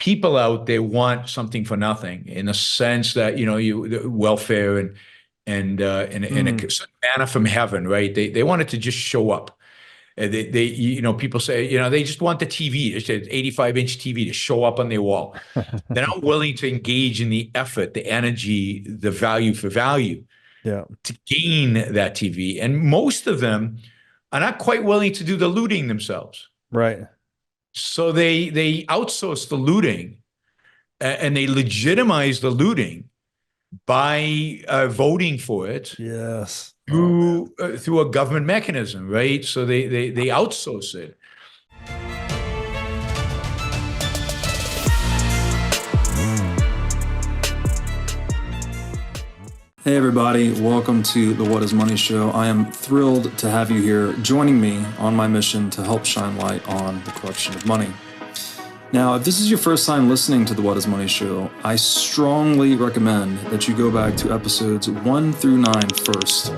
people out there want something for nothing, in a sense that, welfare and a manna from heaven, right? They want it to just show up. People say, they just want the TV, just an 85-inch TV to show up on their wall. They're not willing to engage in the effort, the energy, the value for value to gain that TV. And most of them are not quite willing to do the looting themselves. Right. So they outsource the looting, and they legitimize the looting by voting for it. Yes. Through a government mechanism, right? So they outsource it. Hey everybody, welcome to the What is Money Show. I am thrilled to have you here joining me on my mission to help shine light on the corruption of money. Now, if this is your first time listening to the What is Money Show, I strongly recommend that you go back to episodes 1 through 9 first,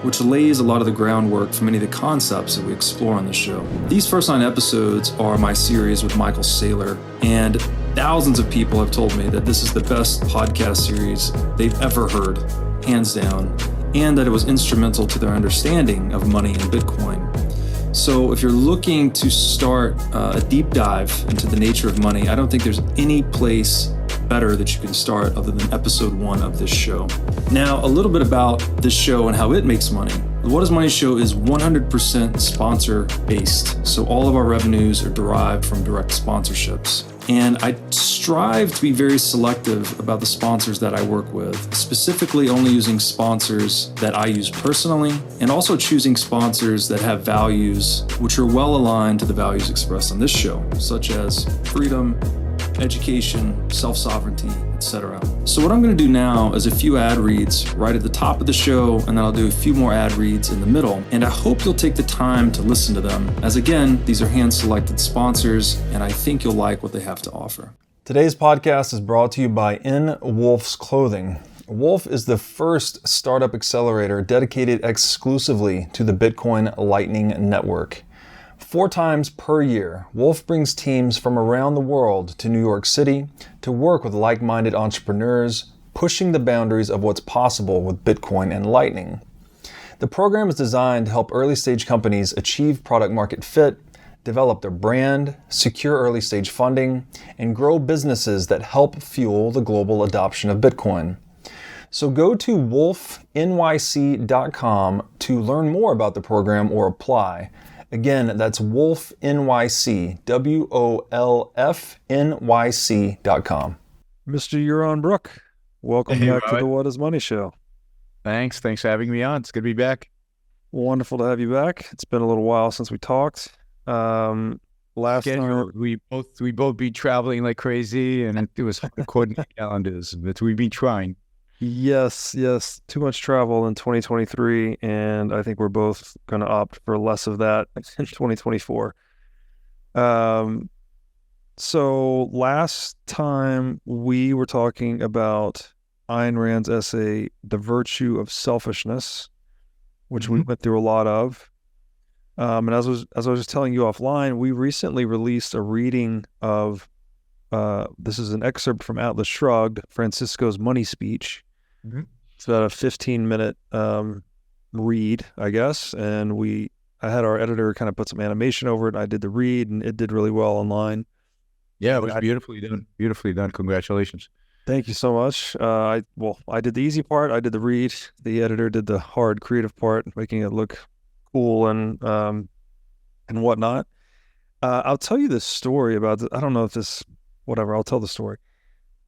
which lays a lot of the groundwork for many of the concepts that we explore on the show. These first 9 episodes are my series with Michael Saylor, and thousands of people have told me that this is the best podcast series they've ever heard, hands down, and that it was instrumental to their understanding of money and Bitcoin. So if you're looking to start a deep dive into the nature of money, I don't think there's any place better that you can start other than episode 1 of this show. Now, a little bit about this show and how it makes money. The What is Money Show is 100% sponsor based. So all of our revenues are derived from direct sponsorships. And I strive to be very selective about the sponsors that I work with, specifically only using sponsors that I use personally, and also choosing sponsors that have values which are well aligned to the values expressed on this show, such as freedom, education, self-sovereignty, etc. So what I'm going to do now is a few ad reads right at the top of the show, and then I'll do a few more ad reads in the middle. And I hope you'll take the time to listen to them, as again, these are hand-selected sponsors, and I think you'll like what they have to offer. Today's podcast is brought to you by In Wolf's Clothing. Wolf is the first startup accelerator dedicated exclusively to the Bitcoin Lightning Network. 4 times per year, Wolf brings teams from around the world to New York City to work with like-minded entrepreneurs, pushing the boundaries of what's possible with Bitcoin and Lightning. The program is designed to help early-stage companies achieve product-market fit, develop their brand, secure early-stage funding, and grow businesses that help fuel the global adoption of Bitcoin. So go to wolfnyc.com to learn more about the program or apply. Again, that's Wolf NYC, WOLFNYC.com. Mr. Yaron Brook, welcome back to the What is Money Show. Thanks for having me on. It's good to be back. Wonderful to have you back. It's been a little while since we talked. Last time we both be traveling like crazy, and it was hard to coordinate calendars, but we've been trying. Yes. Too much travel in 2023, and I think we're both going to opt for less of that in 2024. So last time we were talking about Ayn Rand's essay, The Virtue of Selfishness, which we went through a lot of. And as I was just telling you offline, we recently released a reading of, this is an excerpt from Atlas Shrugged, Francisco's money speech. It's about a 15-minute read, I guess. And I had our editor kind of put some animation over it. I did the read, and it did really well online. Yeah, it was beautifully done. Beautifully done. Congratulations. Thank you so much. I did the easy part. I did the read. The editor did the hard creative part, making it look cool and whatnot. I'll tell you this story about I don't know if this, whatever, I'll tell the story.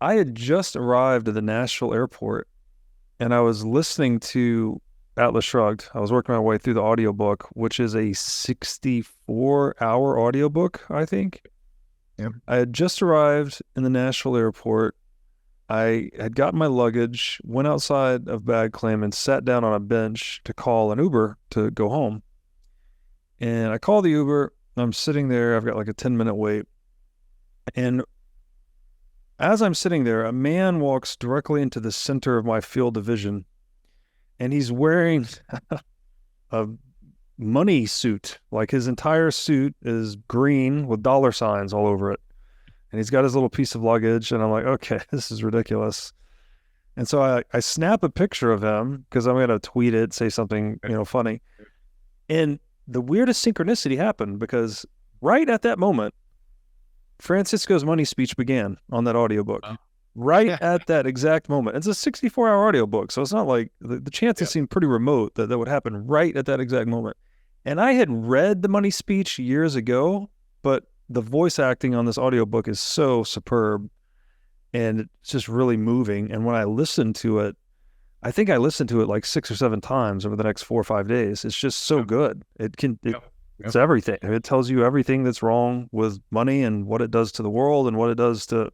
I had just arrived at the Nashville airport, and I was listening to Atlas Shrugged. I was working my way through the audiobook, which is a 64-hour audiobook, I think. Yep. I had just arrived in the Nashville airport. I had gotten my luggage, went outside of bag claim, and sat down on a bench to call an Uber to go home. And I call the Uber. I'm sitting there. I've got like a 10-minute wait. And as I'm sitting there, a man walks directly into the center of my field of vision, and he's wearing a money suit. Like his entire suit is green with dollar signs all over it. and he's got his little piece of luggage, and I'm like, okay, this is ridiculous. And so I snap a picture of him because I'm going to tweet it, say something, funny. And the weirdest synchronicity happened because right at that moment, Francisco's money speech began on that audiobook. Right at that exact moment. It's a 64-hour audiobook, so it's not like the chances seem pretty remote that would happen right at that exact moment. And I had read the money speech years ago, but the voice acting on this audiobook is so superb and it's just really moving. And when I listened to it, I think I listened to it like 6 or 7 times over the next 4 or 5 days. It's just so good. It's everything. It tells you everything that's wrong with money and what it does to the world and what it does to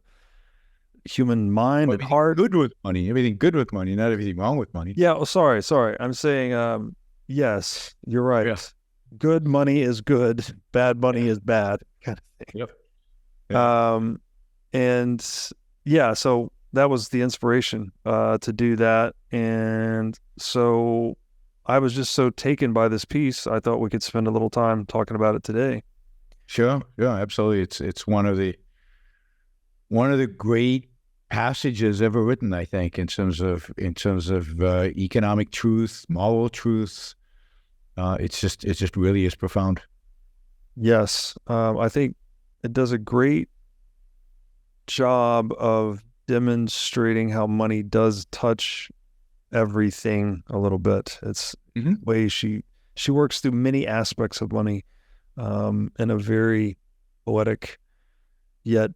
human mind and heart. Good with money. Everything good with money, not everything wrong with money. Yeah. Oh, sorry. I'm saying, yes, you're right. Yes. Good money is good. Bad money is bad, kind of thing. Yep. And yeah, so that was the inspiration to do that. And so I was just so taken by this piece, I thought we could spend a little time talking about it today. Sure. Yeah, absolutely. It's one of the great passages ever written, I think, in terms of economic truth, moral truth. It just really is profound. Yes. I think it does a great job of demonstrating how money does touch everything a little bit. It's the way she works through many aspects of money in a very poetic yet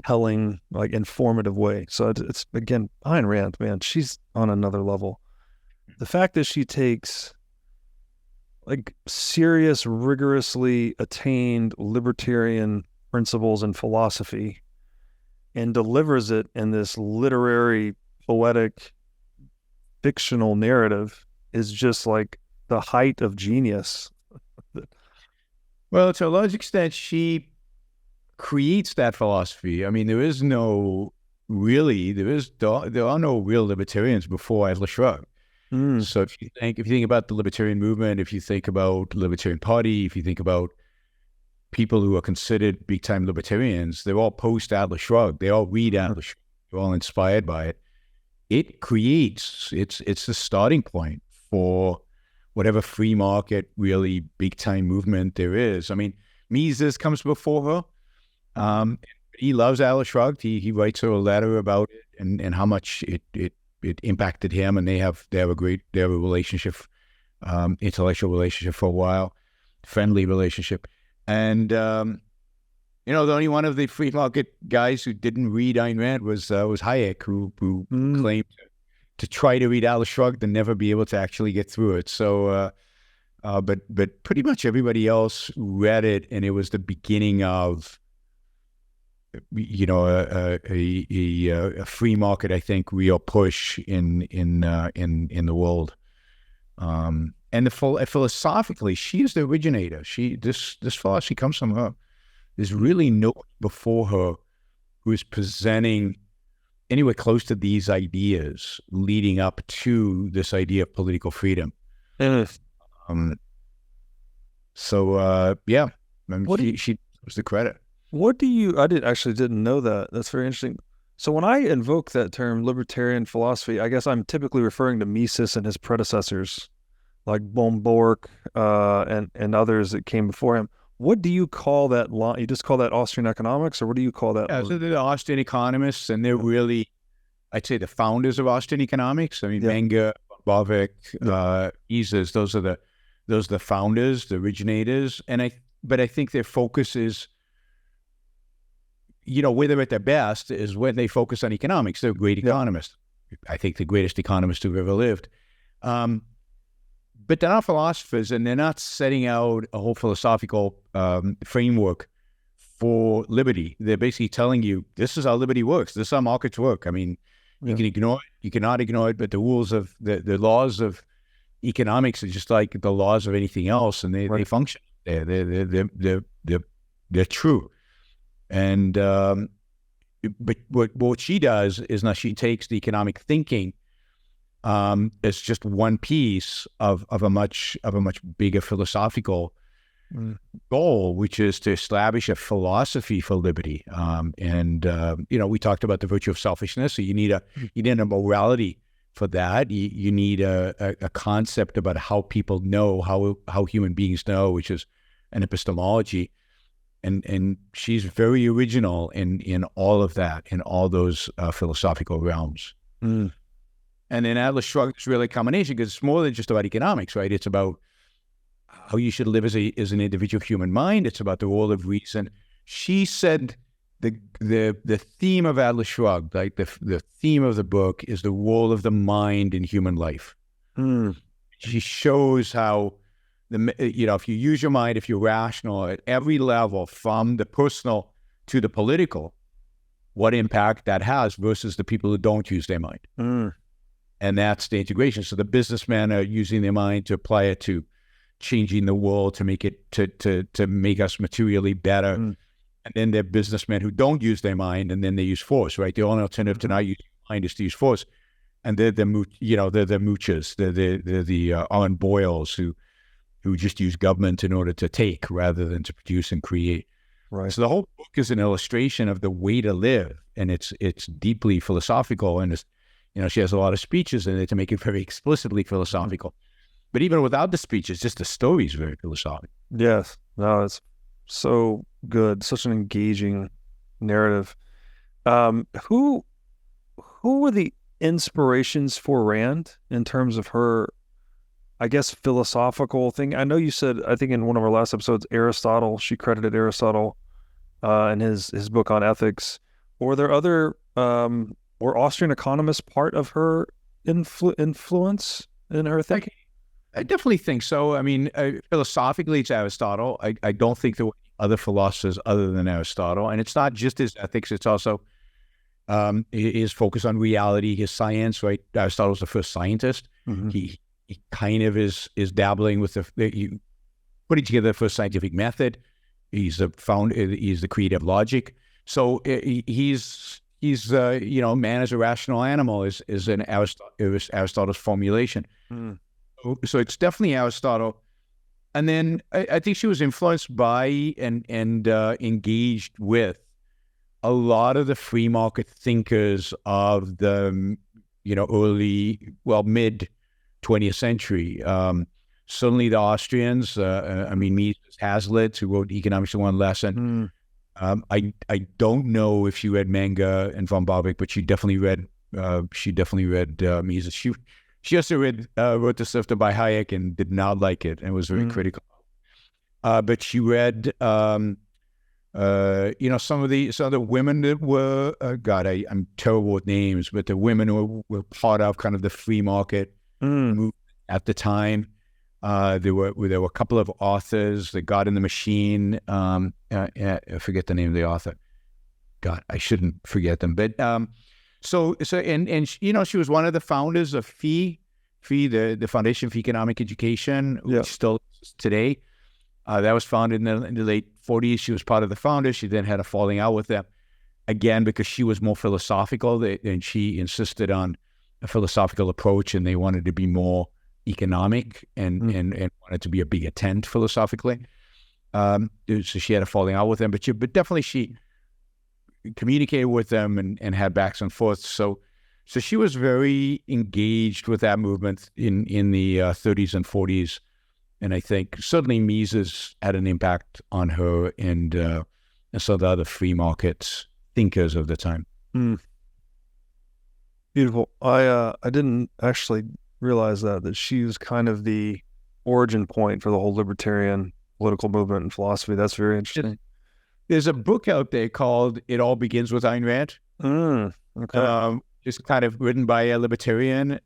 telling, like informative way. So it's again, Ayn Rand, man, she's on another level. The fact that she takes like serious, rigorously attained libertarian principles and philosophy and delivers it in this literary, poetic, fictional narrative is just like the height of genius. Well, to a large extent, she creates that philosophy. I mean, there are no real libertarians before Atlas Shrugged. So if you think about the libertarian movement, if you think about the Libertarian Party, if you think about people who are considered big time libertarians, they're all post Atlas Shrugged. They all read Atlas Shrugged. They're all inspired by it. It creates it's the starting point for whatever free market really big time movement there is. I mean, Mises comes before her. He loves Atlas Shrugged. He writes her a letter about it and how much it impacted him, and they have a relationship, intellectual relationship for a while, friendly relationship. And the only one of the free market guys who didn't read Ayn Rand was Hayek, who claimed to try to read Atlas Shrugged and never be able to actually get through it. So, but pretty much everybody else read it, and it was the beginning of a free market, I think, real push in the world. And philosophically, she is the originator. This philosophy comes from her. There's really no one before her who is presenting anywhere close to these ideas leading up to this idea of political freedom. She was the credit. I didn't know that. That's very interesting. So when I invoke that term libertarian philosophy, I guess I'm typically referring to Mises and his predecessors, like Bork and others that came before him. What do you call that line? You just call that Austrian economics, or what do you call that? Yeah, so they're the Austrian economists, and they're really, I'd say, the founders of Austrian economics. I mean, Menger, Bavinck, Mises, those are the founders, the originators. But I think their focus is, where they're at their best is when they focus on economics. They're great economists. I think the greatest economists who've ever lived. But they're not philosophers, and they're not setting out a whole philosophical framework for liberty. They're basically telling you, this is how liberty works. This is how markets work. I mean, you can ignore it, you cannot ignore it, but the rules of the laws of economics are just like the laws of anything else, and they function. They're true. And but what she does is now she takes the economic thinking as just one piece of a much bigger philosophical goal, which is to establish a philosophy for liberty. We talked about the virtue of selfishness. So you need a morality for that. You need a concept about how people know, how human beings know, which is an epistemology. And she's very original in all of that, in all those philosophical realms. And then Atlas Shrugged is really a combination, because it's more than just about economics, right? It's about how you should live as an individual human mind. It's about the role of reason. She said the theme of Atlas Shrugged, like the theme of the book, is the role of the mind in human life. She shows how if you use your mind, if you're rational at every level, from the personal to the political, what impact that has versus the people who don't use their mind. And that's the integration. So the businessmen are using their mind to apply it to changing the world, to make it to make us materially better. And then there are businessmen who don't use their mind, and then they use force, right? The only alternative to not using mind is to use force. And they're the moochers, they're the Owen Boyles who just use government in order to take rather than to produce and create. Right. So the whole book is an illustration of the way to live, and it's deeply philosophical, and she has a lot of speeches in it to make it very explicitly philosophical. But even without the speeches, just the story is very philosophical. Yes. No, it's so good. Such an engaging narrative. Who were the inspirations for Rand in terms of her, I guess, philosophical thing? I know you said, I think in one of our last episodes, Aristotle, she credited Aristotle in his book on ethics. Were there other, were Austrian economists part of her influence in her thinking? I definitely think so. I mean, philosophically, it's Aristotle. I don't think there were other philosophers other than Aristotle. And it's not just his ethics, it's also his focus on reality, his science, right? Aristotle's the first scientist. He kind of is dabbling with putting together the first scientific method. He's the creator of logic. So he's man as a rational animal is Aristotle's formulation. So it's definitely Aristotle. And then I think she was influenced by and engaged with a lot of the free market thinkers of the mid 20th century. Certainly the Austrians. Mises Hazlitt, who wrote Economics in One Lesson. I don't know if she read Menger and von Barbeck, but she definitely read Mises. She also wrote the stuff by Hayek and did not like it and was very critical. But she read, some of the women that were, I'm terrible with names, but the women who were part of kind of the free market movement at the time. There were a couple of authors, the God in the Machine. I forget the name of the author. God, I shouldn't forget them. But So she was one of the founders of FEE, the Foundation for Economic Education, which still exists today. That was founded in the late 40s. She was part of the founders. She then had a falling out with them, again, because she was more philosophical, and she insisted on a philosophical approach, and they wanted to be more economic and wanted to be a bigger tent philosophically. So she had a falling out with them, but definitely she communicated with them and had backs and forths. So she was very engaged with that movement in the 30s and 40s. And I think certainly Mises had an impact on her and some of the other free market thinkers of the time. Beautiful. I didn't actually realize that she was kind of the origin point for the whole libertarian political movement and philosophy. That's very interesting. There's a book out there called "It All Begins with Ayn Rand." Okay. It's kind of written by a libertarian.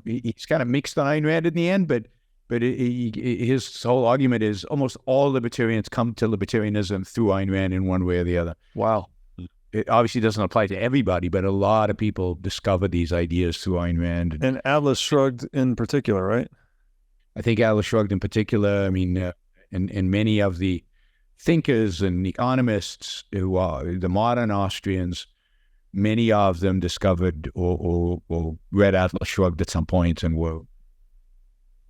He's kind of mixed on Ayn Rand in the end, but his whole argument is almost all libertarians come to libertarianism through Ayn Rand in one way or the other. Wow. It obviously doesn't apply to everybody, but a lot of people discover these ideas through Ayn Rand. And Atlas Shrugged in particular, right? I think Atlas Shrugged in particular, and many of the thinkers and economists who are the modern Austrians, many of them discovered or read Atlas Shrugged at some point and were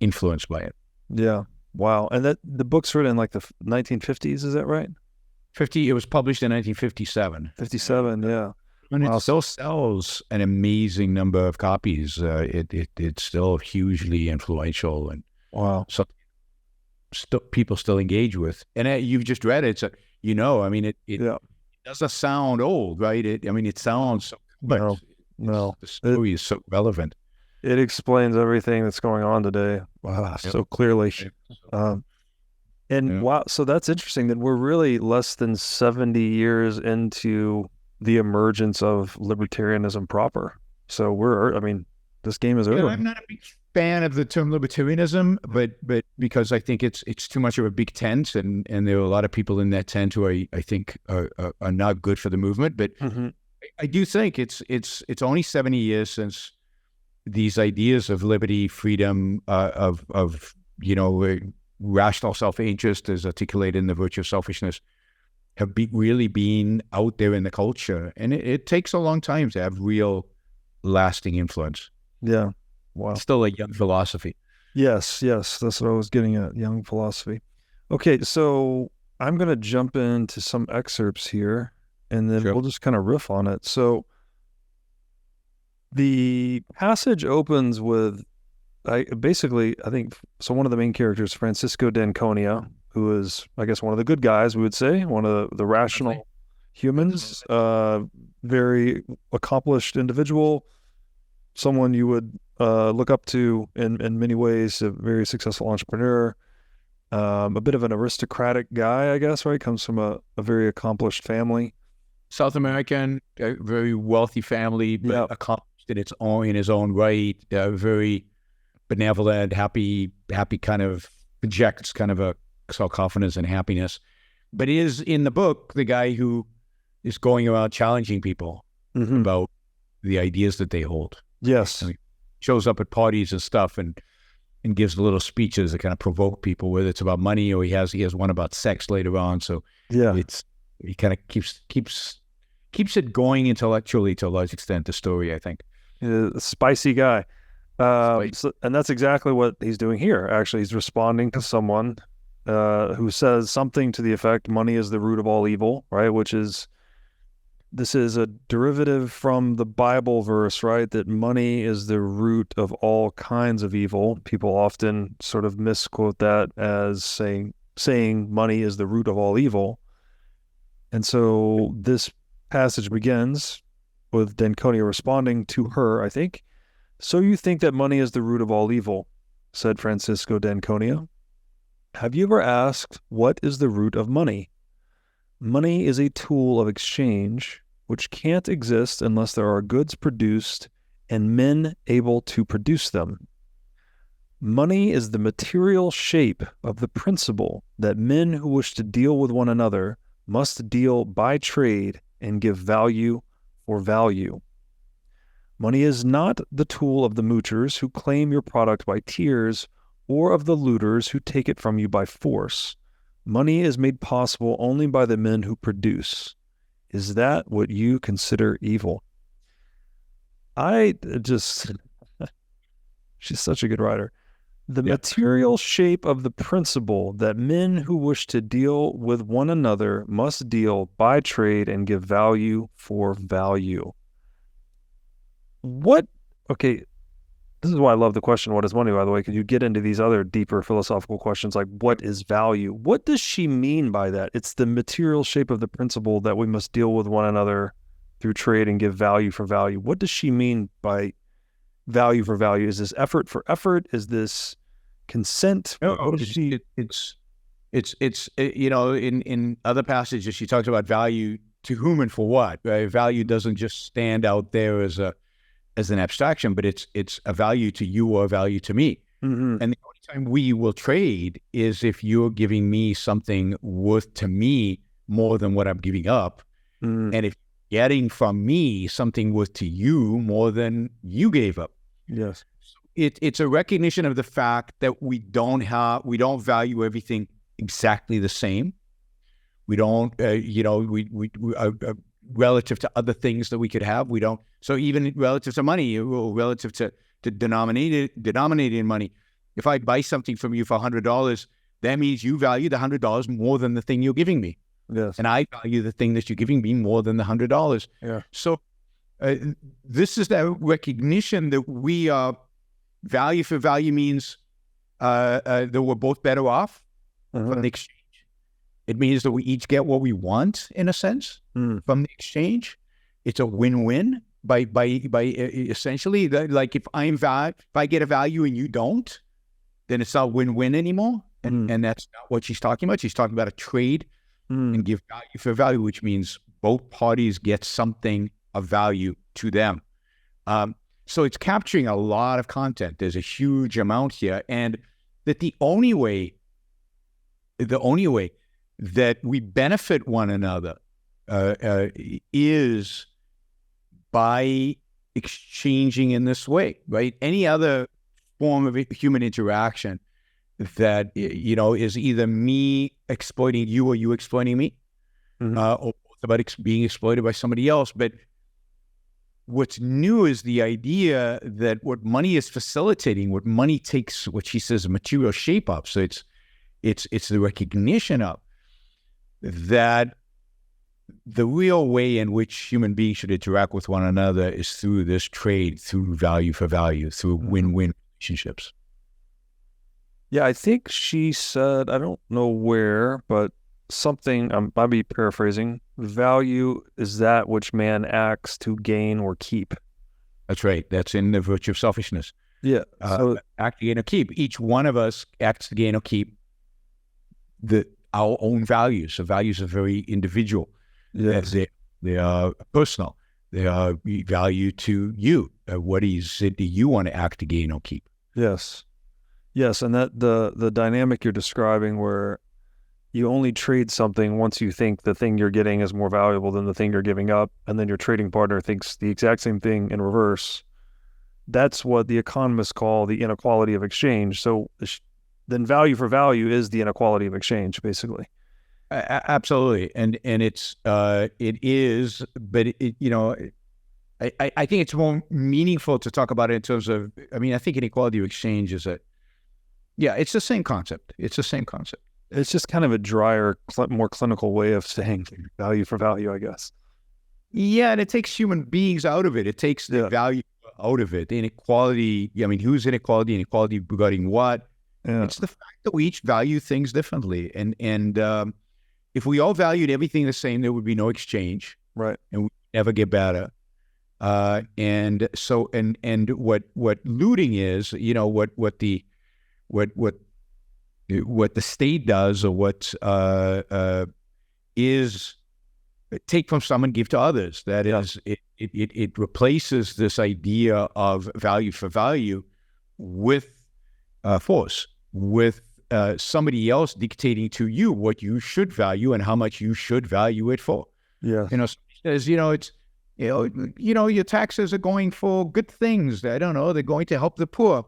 influenced by it. Yeah. Wow. And that the book's written in like the 1950s, is that right? It was published in 1957. 57, yeah. And it still sells an amazing number of copies. It's still hugely influential, and wow, so people still engage with. And you've just read it, so I mean, it doesn't sound old, right? It sounds so, but no, the story is so relevant. It explains everything that's going on today. Wow, so clearly. Wow, so that's interesting that we're really less than 70 years into the emergence of libertarianism proper. So this game is over. I'm not a big fan of the term libertarianism, but because I think it's too much of a big tent, and there are a lot of people in that tent who I think are not good for the movement. But I do think it's only 70 years since these ideas of liberty, freedom, of rational self-interest as articulated in the virtue of selfishness have really been out there in the culture. And it takes a long time to have real lasting influence. Yeah. Wow. It's still a young philosophy. Yes. That's what I was getting at, young philosophy. Okay, so I'm going to jump into some excerpts here, and then we'll just kind of riff on it. So the passage opens with, I think, so one of the main characters, Francisco d'Anconia, who is, I guess, one of the good guys, we would say, one of the rational humans, very accomplished individual, someone you would look up to in many ways, a very successful entrepreneur, a bit of an aristocratic guy, I guess, right? Comes from a very accomplished family. South American, a very wealthy family, but accomplished in his own right, very benevolent, happy kind of, projects kind of a self-confidence and happiness, but is in the book the guy who is going around challenging people about the ideas that they hold. Yes. Shows up at parties and stuff and gives little speeches that kind of provoke people, whether it's about money or he has one about sex later on. So he kind of keeps it going intellectually to a large extent, the story, I think. A spicy guy. And that's exactly what he's doing here. Actually, he's responding to someone who says something to the effect, money is the root of all evil, right? This is a derivative from the Bible verse, right? That money is the root of all kinds of evil. People often sort of misquote that as saying money is the root of all evil. And so this passage begins with d'Anconia responding to her, I think. So you think that money is the root of all evil, said Francisco d'Anconia. Have you ever asked, what is the root of money? Money is a tool of exchange which can't exist unless there are goods produced and men able to produce them. Money is the material shape of the principle that men who wish to deal with one another must deal by trade and give value for value. Money is not the tool of the moochers who claim your product by tears or of the looters who take it from you by force. Money is made possible only by the men who produce. Is that what you consider evil? She's such a good writer. The material shape of the principle that men who wish to deal with one another must deal by trade and give value for value. This is why I love the question, what is money, by the way, because you get into these other deeper philosophical questions like, what is value? What does she mean by that? It's the material shape of the principle that we must deal with one another through trade and give value for value. What does she mean by value for value? Is this effort for effort? Is this consent? In other passages, she talks about value to whom and for what. Right? Value doesn't just stand out there as an abstraction, but it's a value to you or a value to me. And the only time we will trade is if you're giving me something worth to me more than what I'm giving up. And if you're getting from me something worth to you more than you gave up. Yes. It's a recognition of the fact that we don't value everything exactly the same. We don't, relative to other things that we could have, we don't. So even relative to money, or relative to denominated in money, if I buy something from you for $100, that means you value the $100 more than the thing you're giving me. Yes. And I value the thing that you're giving me more than the $100. Yeah. So this is that recognition that we are value for value means that we're both better off from the exchange. It means that we each get what we want, in a sense, from the exchange. It's a win-win by essentially, like if I get a value and you don't, then it's not win-win anymore. And that's not what she's talking about. She's talking about a trade and give value for value, which means both parties get something of value to them. So it's capturing a lot of content. There's a huge amount here, and that the only way that we benefit one another is by exchanging in this way, right? Any other form of human interaction that, is either me exploiting you or you exploiting me, or about being exploited by somebody else. But what's new is the idea that what money is facilitating, what money takes, what she says, a material shape up. So it's the recognition of that the real way in which human beings should interact with one another is through this trade, through value for value, through win-win relationships. Yeah, I think she said, I don't know where, but something, I might be paraphrasing, value is that which man acts to gain or keep. That's right. That's in the virtue of selfishness. Yeah. So act to gain or keep. Each one of us acts to gain or keep our own values. So values are very individual. yes. They are personal. They are value to you. What is it that you want to act to gain or keep? Yes. Yes, and that the dynamic you're describing where you only trade something once you think the thing you're getting is more valuable than the thing you're giving up, and then your trading partner thinks the exact same thing in reverse. That's what the economists call the inequality of exchange. So then value for value is the inequality of exchange, basically. Absolutely, and it is, but I think it's more meaningful to talk about it in terms of. I mean, I think inequality of exchange is it's the same concept. It's the same concept. It's just kind of a drier, more clinical way of saying value for value, I guess. Yeah, and it takes human beings out of it. It takes the value out of it. The inequality. I mean, who's inequality? Inequality regarding what? Yeah. It's the fact that we each value things differently, and if we all valued everything the same, there would be no exchange, right? And we never get better. And so, and what looting is, what the state does, or what is take from some and give to others. That is, it replaces this idea of value for value with force, with somebody else dictating to you what you should value and how much you should value it for. Yeah, somebody says, it's. Your taxes are going for good things. I don't know, they're going to help the poor.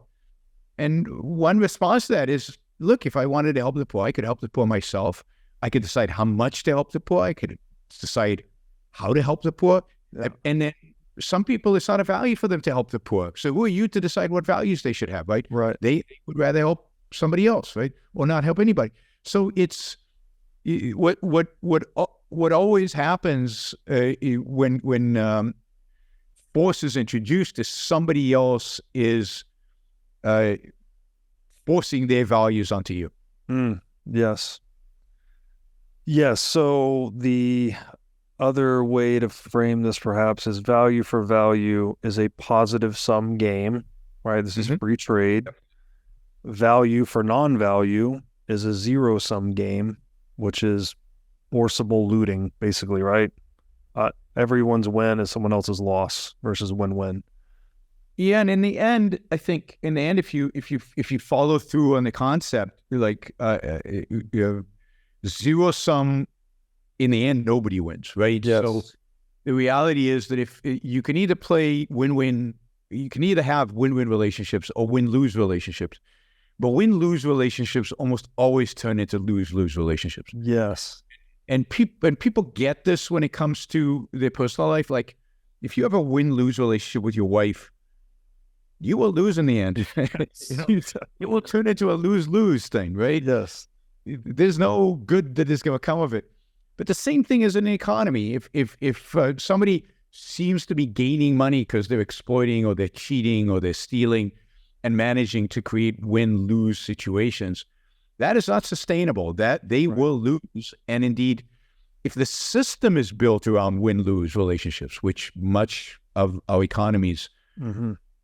And one response to that is, look, if I wanted to help the poor, I could help the poor myself. I could decide how much to help the poor. I could decide how to help the poor. Yeah. And then some people, it's not a value for them to help the poor. So who are you to decide what values they should have, right? Right. They would rather help somebody else, right? Or not help anybody. So it's what always happens when force is introduced is somebody else is forcing their values onto you. Yes. Yes. So the other way to frame this perhaps is value for value is a positive sum game, right? This is free trade. Value for non-value is a zero sum game, which is forcible looting, basically, right? Everyone's win is someone else's loss versus win-win. Yeah, and in the end, I think if you follow through on the concept, like zero sum, in the end, nobody wins, right? Yes. So the reality is that if you can either play win-win, you can either have win-win relationships or win-lose relationships. But win-lose relationships almost always turn into lose-lose relationships. Yes. And people get this when it comes to their personal life. Like, if you have a win-lose relationship with your wife, you will lose in the end. It will turn into a lose-lose thing, right? Yes. there's no good that is going to come of it. But the same thing is in the economy. If somebody seems to be gaining money because they're exploiting or they're cheating or they're stealing and managing to create win-lose situations, that is not sustainable. That they will lose. And indeed, if the system is built around win-lose relationships, which much of our economies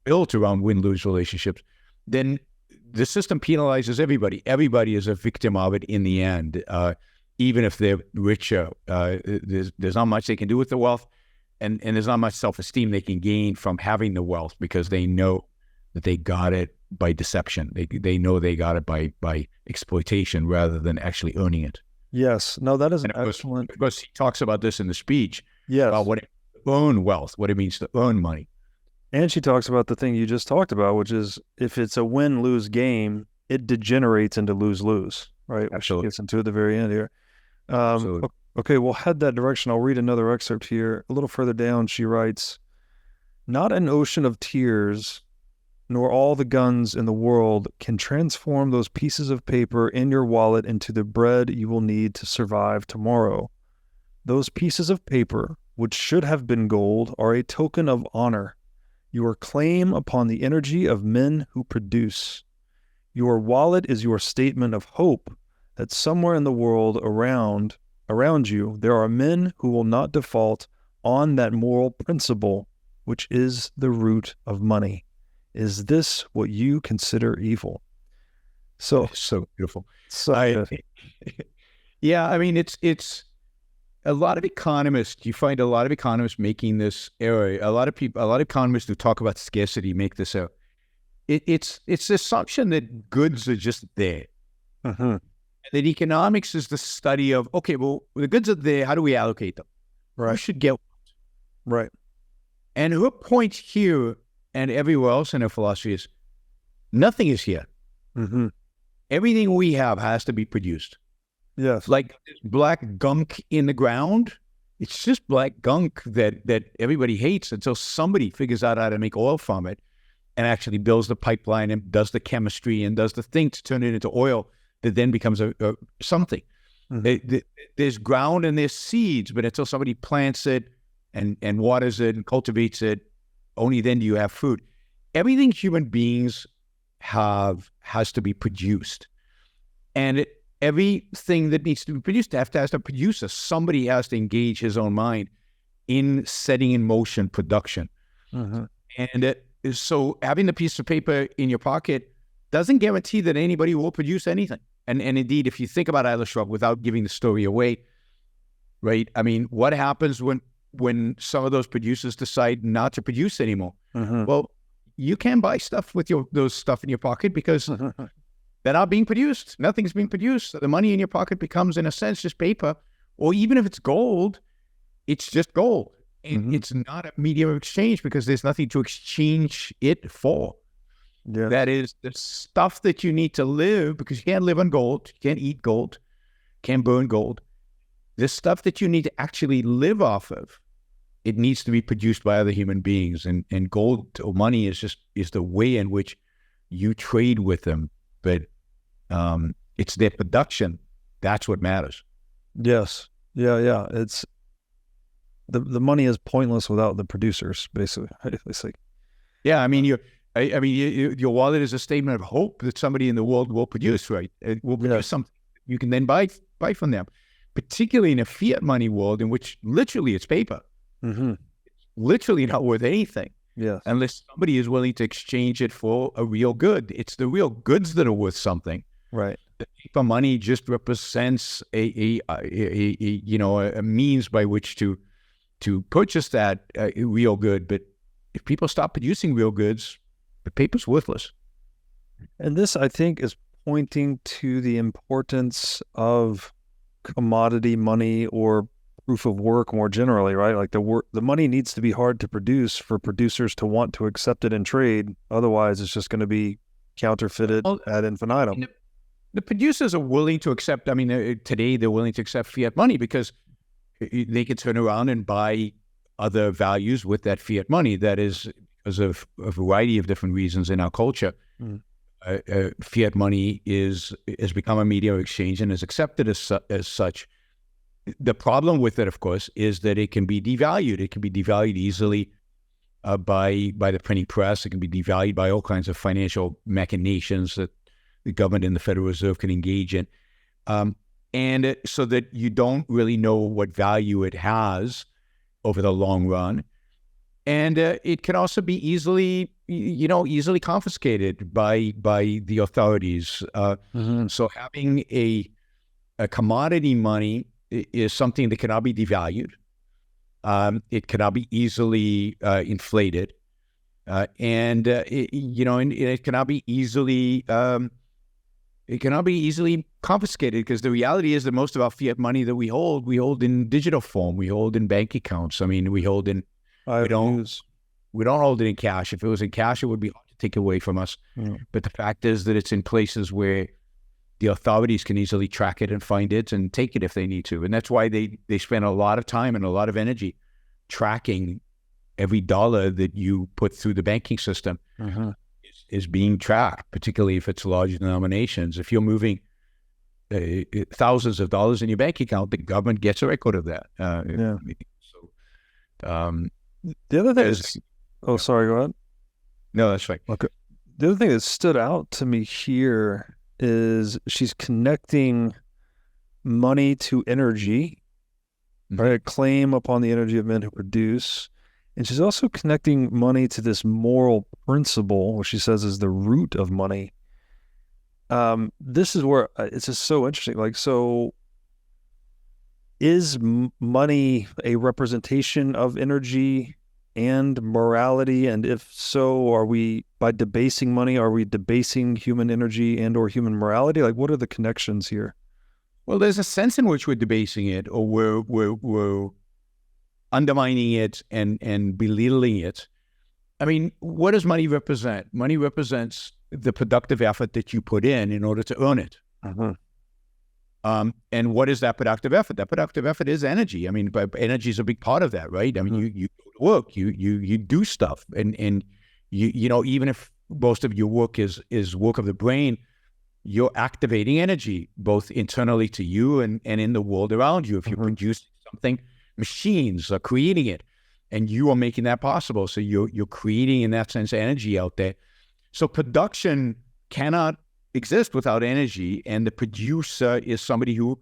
built around win-lose relationships, then the system penalizes everybody. Everybody is a victim of it in the end. Even if they're richer, there's not much they can do with the wealth, and there's not much self-esteem they can gain from having the wealth because they know that they got it by deception. They know they got it by exploitation rather than actually earning it. Yes. No, that is an excellent. Because he talks about this in the speech. Yes. About what it earn wealth, what it means to earn money. And she talks about the thing you just talked about, which is if it's a win-lose game, it degenerates into lose-lose, right? Absolutely. Which gets into at the very end here. Absolutely. Okay, we'll head that direction. I'll read another excerpt here. A little further down, she writes, "Not an ocean of tears, nor all the guns in the world can transform those pieces of paper in your wallet into the bread you will need to survive tomorrow. Those pieces of paper, which should have been gold, are a token of honor, your claim upon the energy of men who produce. Your wallet is your statement of hope that somewhere in the world around you, there are men who will not default on that moral principle, which is the root of money. Is this what you consider evil?" So beautiful. Yeah, I mean, it's a lot of economists. You find a lot of economists making this error. A lot of economists who talk about scarcity make this error. It's the assumption that goods are just there. And that economics is the study of, okay, well, the goods are there. How do we allocate them? Right. Who should get what? Right. And her point here and everywhere else in her philosophy is nothing is here. Everything we have has to be produced. Yes. Like this black gunk in the ground, it's just black gunk that everybody hates until somebody figures out how to make oil from it and actually builds the pipeline and does the chemistry and does the thing to turn it into oil that then becomes a something. There's ground and there's seeds, but until somebody plants it and waters it and cultivates it, only then do you have food. Everything human beings have has to be produced. And everything that needs to be produced has to produce us. Somebody has to engage his own mind in setting in motion production. And so having the piece of paper in your pocket doesn't guarantee that anybody will produce anything. And indeed, if you think about Atlas Shrugged without giving the story away, right? I mean, what happens when some of those producers decide not to produce anymore? Well, you can buy stuff with those stuff in your pocket because they're not being produced. Nothing's being produced. So the money in your pocket becomes, in a sense, just paper. Or even if it's gold, it's just gold. And it's not a medium of exchange because there's nothing to exchange it for. Yeah. That is the stuff that you need to live, because you can't live on gold. You can't eat gold. Can't burn gold. The stuff that you need to actually live off of, it needs to be produced by other human beings. And gold or money is the way in which you trade with them. But it's their production. That's what matters. Yes. Yeah. It's the money is pointless without the producers, basically. It's like, yeah, I mean, your wallet is a statement of hope that somebody in the world will produce, right? It will produce something you can then buy from them, particularly in a fiat money world in which literally it's paper. It's literally not worth anything. Yes. Unless somebody is willing to exchange it for a real good. It's the real goods that are worth something. Right. The paper money just represents a means by which to purchase that real good. But if people stop producing real goods, the paper's worthless. And this, I think, is pointing to the importance of commodity money or proof of work more generally, right? Like the money needs to be hard to produce for producers to want to accept it in trade. Otherwise, it's just going to be counterfeited ad infinitum. The producers are willing to accept, today they're willing to accept fiat money because they can turn around and buy other values with that fiat money. That is because of a variety of different reasons in our culture. fiat money has become a medium of exchange and is accepted as such. The problem with it, of course, is that it can be devalued. It can be devalued easily by the printing press. It can be devalued by all kinds of financial machinations that the government and the Federal Reserve can engage in. So that you don't really know what value it has over the long run. And it can also be easily confiscated by the authorities. So having a commodity money is something that cannot be devalued. It cannot be easily inflated, and it cannot be easily confiscated, because the reality is that most of our fiat money that we hold in digital form. We hold in bank accounts. I mean, we don't hold it in cash. If it was in cash, it would be hard to take away from us. But the fact is that it's in places where the authorities can easily track it and find it and take it if they need to. And that's why they spend a lot of time and a lot of energy tracking every dollar that you put through the banking system is being tracked, particularly if it's large denominations. If you're moving thousands of dollars in your bank account, the government gets a record of that. The other thing is, sorry, go ahead. No, that's right. Okay. The other thing that stood out to me here is she's connecting money to energy, right? A claim upon the energy of men who produce. And she's also connecting money to this moral principle, which she says is the root of money. This is where it's just so interesting. Like, so is money a representation of energy and morality? And if so, are we, by debasing money, are we debasing human energy and or human morality? Like, what are the connections here? Well, there's a sense in which we're debasing it, or we're undermining it and belittling it. I mean, what does money represent? Money represents the productive effort that you put in order to earn it. And what is that productive effort? That productive effort is energy. I mean, energy is a big part of that, right? I mean, you go to work, you do stuff, and even if most of your work is work of the brain, you're activating energy both internally to you and in the world around you. If you're producing something, machines are creating it, and you are making that possible. So you're creating, in that sense, energy out there. So production cannot exist without energy, and the producer is somebody who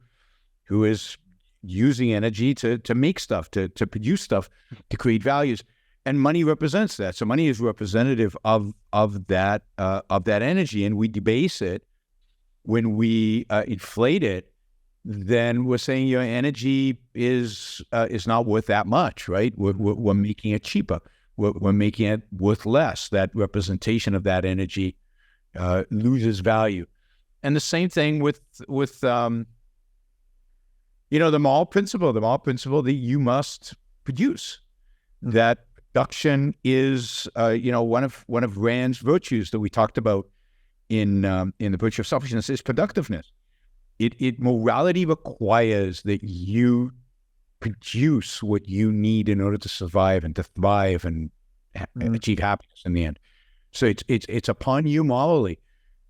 is using energy to make stuff, to produce stuff, to create values. And money represents that. So money is representative of that energy, and we debase it when we inflate it. Then we're saying your energy is not worth that much, right? We're making it cheaper. We're making it worth less. That representation of that energy loses value. And the same thing with the Mall principle. The Mall principle that you must produce. That production is one of Rand's virtues that we talked about in the virtue of selfishness is productiveness. Morality requires that you produce what you need in order to survive and to thrive and achieve happiness in the end. So it's upon you morally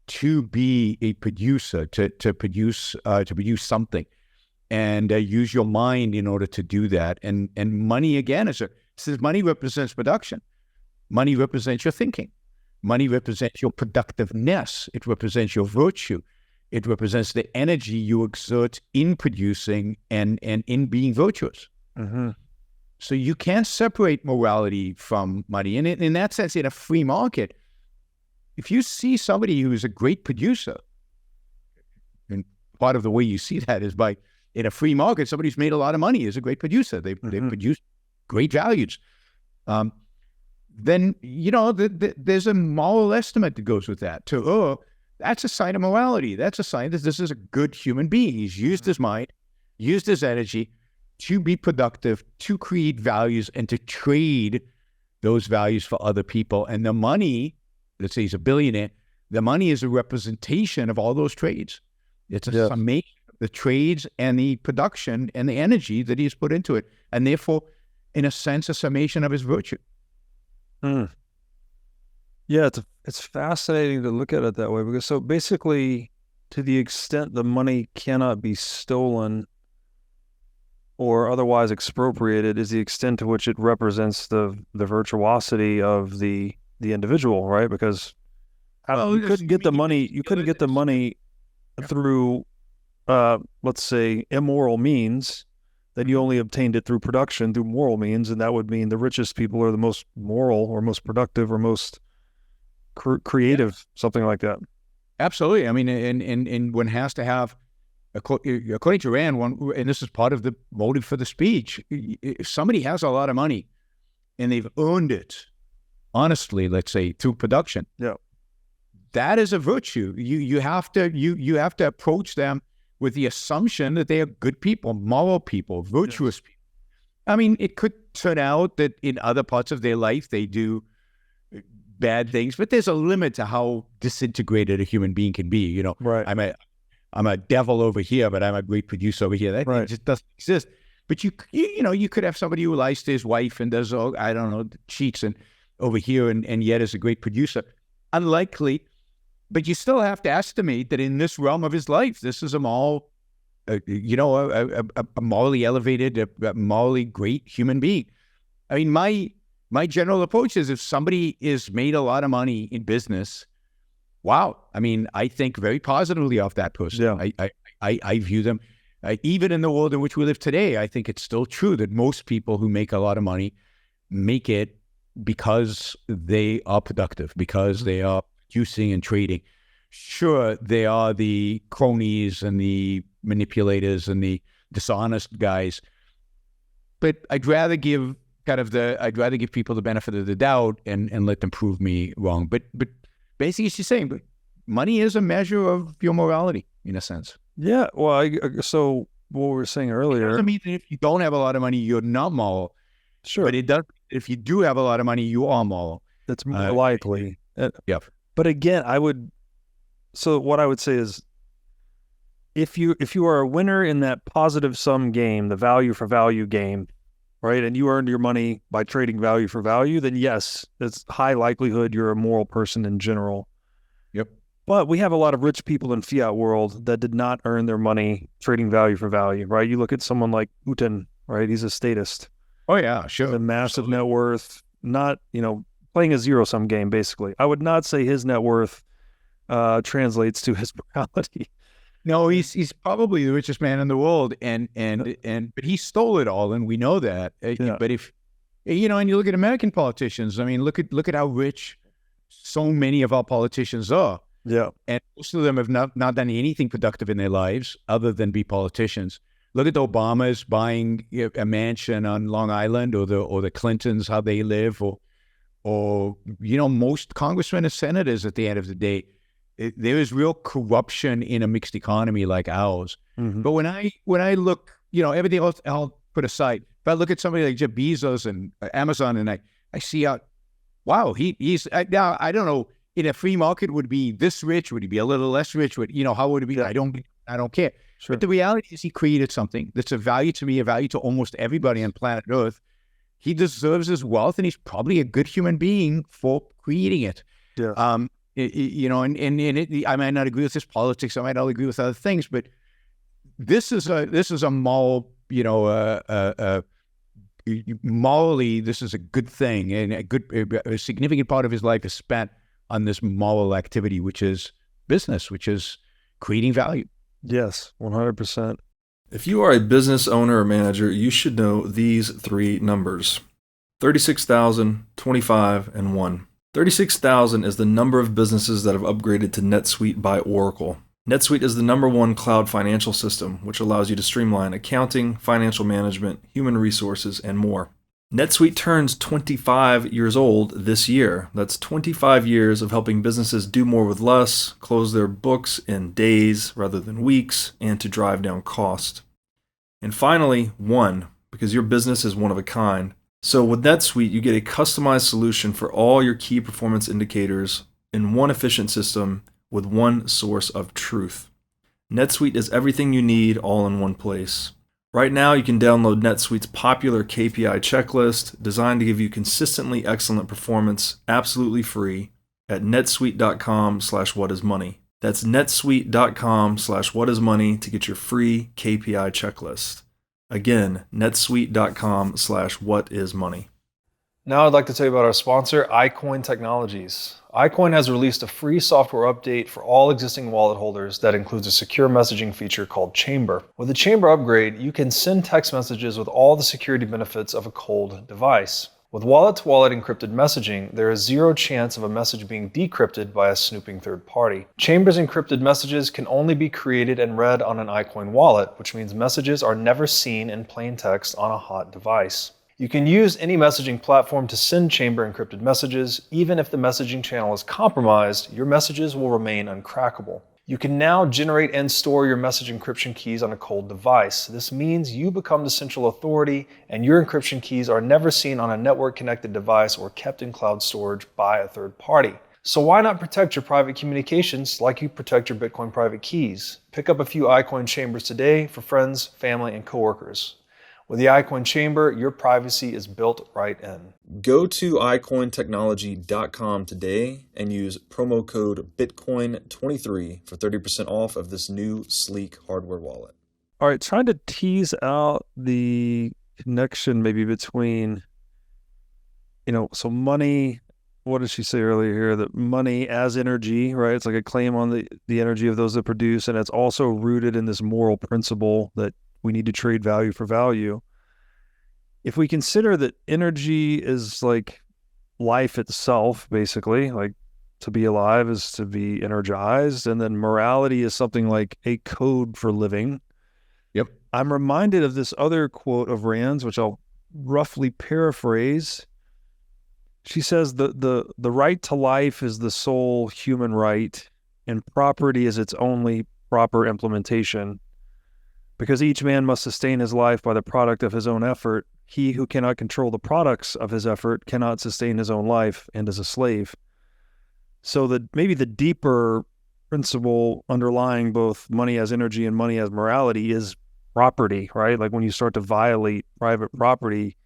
to be a producer, to produce something, and use your mind in order to do that. And money, again, says money represents production. Money represents your thinking. Money represents your productiveness. It represents your virtue. It represents the energy you exert in producing and in being virtuous. So you can't separate morality from money. And in that sense, in a free market, if you see somebody who is a great producer, and part of the way you see that is by, in a free market, somebody who's made a lot of money is a great producer. They produce great values. Then, there's a moral estimate that goes with that. That's a sign of morality. That's a sign that this is a good human being. He's used his mind, used his energy to be productive, to create values, and to trade those values for other people. And the money, let's say he's a billionaire, the money is a representation of all those trades. It's a summation of the trades and the production and the energy that he's put into it. And therefore, in a sense, a summation of his virtue. Yeah, It's fascinating to look at it that way, because so basically, to the extent the money cannot be stolen or otherwise expropriated is the extent to which it represents the virtuosity of the individual, right? Because you couldn't get the money through let's say immoral means. Then you only obtained it through production, through moral means, and that would mean the richest people are the most moral or most productive or most creative, something like that. Absolutely. I mean, and one has to have, according to Rand, and this is part of the motive for the speech, if somebody has a lot of money and they've earned it, honestly, let's say, through production, that is a virtue. You have to approach them with the assumption that they are good people, moral people, virtuous people. I mean, it could turn out that in other parts of their life they do bad things, but there's a limit to how disintegrated a human being can be. You know, right. I'm a devil over here, but I'm a great producer over here. That thing just doesn't exist. But you could have somebody who lies to his wife and does all, I don't know, cheats and over here and yet is a great producer. Unlikely, but you still have to estimate that in this realm of his life, this is a moral, a morally elevated, a morally great human being. I mean, my general approach is if somebody is made a lot of money in business, wow. I mean, I think very positively of that person. Yeah. I view them, even in the world in which we live today, I think it's still true that most people who make a lot of money make it because they are productive, because they are producing and trading. Sure, they are the cronies and the manipulators and the dishonest guys, but I'd rather give people the benefit of the doubt and let them prove me wrong. But basically, she's saying, money is a measure of your morality, in a sense. Yeah. Well, so what we were saying earlier. It doesn't mean that if you don't have a lot of money, you're not moral. Sure. But it does. If you do have a lot of money, you are moral. That's more likely. Yeah. But again, so what I would say is, if you are a winner in that positive sum game, the value for value game, right, and you earned your money by trading value for value, then yes, it's high likelihood you're a moral person in general. Yep. But we have a lot of rich people in fiat world that did not earn their money trading value for value, right? You look at someone like Putin, right? He's a statist. Oh yeah, sure. A massive net worth, not, playing a zero-sum game, basically. I would not say his net worth translates to his morality. No, he's probably the richest man in the world, but he stole it all, and we know that. But if and you look at American politicians, I mean, look at how rich so many of our politicians are. Yeah, and most of them have not done anything productive in their lives other than be politicians. Look at the Obamas buying a mansion on Long Island, or the Clintons, how they live, or most congressmen and senators. At the end of the day, there is real corruption in a mixed economy like ours. Mm-hmm. But when I look, everything else I'll put aside. If I look at somebody like Jeff Bezos and Amazon, and I see wow, he's now, I don't know, in a free market, would be this rich? Would he be a little less rich? How would it be? I don't care. Sure. But the reality is he created something that's a value to me, a value to almost everybody on planet Earth. He deserves his wealth, and he's probably a good human being for creating it. Yeah. And I might not agree with his politics. I might not agree with other things, but this is a moral, morally, this is a good thing, and a significant part of his life is spent on this moral activity, which is business, which is creating value. Yes, 100%. If you are a business owner or manager, you should know these three numbers: 36,000, 25, and 1. 36,000 is the number of businesses that have upgraded to NetSuite by Oracle. NetSuite is the #1 cloud financial system, which allows you to streamline accounting, financial management, human resources, and more. NetSuite turns 25 years old this year. That's 25 years of helping businesses do more with less, close their books in days rather than weeks, and to drive down cost. And finally, 1, because your business is one of a kind. So with NetSuite, you get a customized solution for all your key performance indicators in one efficient system with one source of truth. NetSuite is everything you need all in one place. Right now, you can download NetSuite's popular KPI checklist, designed to give you consistently excellent performance, absolutely free. at netsuite.com/whatismoney. That's netsuite.com/whatismoney to get your free KPI checklist. Again, netsuite.com/whatismoney. Now I'd like to tell you about our sponsor, iCoin Technologies. iCoin has released a free software update for all existing wallet holders that includes a secure messaging feature called Chamber. With the Chamber upgrade, you can send text messages with all the security benefits of a cold device. With wallet-to-wallet encrypted messaging, there is zero chance of a message being decrypted by a snooping third party. Chamber's encrypted messages can only be created and read on an iCoin wallet, which means messages are never seen in plain text on a hot device. You can use any messaging platform to send Chamber encrypted messages. Even if the messaging channel is compromised, your messages will remain uncrackable. You can now generate and store your message encryption keys on a cold device. This means you become the central authority and your encryption keys are never seen on a network-connected device or kept in cloud storage by a third party. So why not protect your private communications like you protect your Bitcoin private keys? Pick up a few iCoin Chambers today for friends, family, and coworkers. With the iCoin Chamber, your privacy is built right in. Go to iCointechnology.com today and use promo code Bitcoin23 for 30% off of this new sleek hardware wallet. All right, trying to tease out the connection maybe between, so money, what did she say earlier here? That money as energy, right? It's like a claim on the energy of those that produce, and it's also rooted in this moral principle that we need to trade value for value. If we consider that energy is like life itself, basically, like to be alive is to be energized, and then morality is something like a code for living. Yep. I'm reminded of this other quote of Rand's, which I'll roughly paraphrase. She says the right to life is the sole human right, and property is its only proper implementation. Because each man must sustain his life by the product of his own effort, he who cannot control the products of his effort cannot sustain his own life and is a slave. So that maybe the deeper principle underlying both money as energy and money as morality is property, right? Like when you start to violate private property,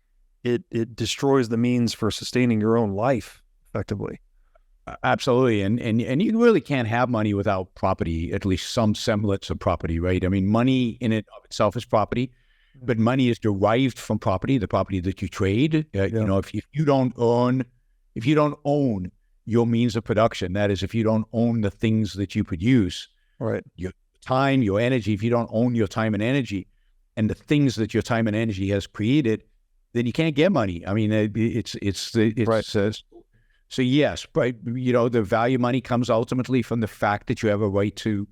it destroys the means for sustaining your own life effectively. Absolutely. And you really can't have money without property, at least some semblance of property, right? I mean, money in it of itself is property, but money is derived from property, the property that you trade. If you don't own your means of production, that is, if you don't own the things that you produce, right? Your time, your energy, if you don't own your time and energy and the things that your time and energy has created, then you can't get money. I mean, it's right. So yes, but the value of money comes ultimately from the fact that you have a right to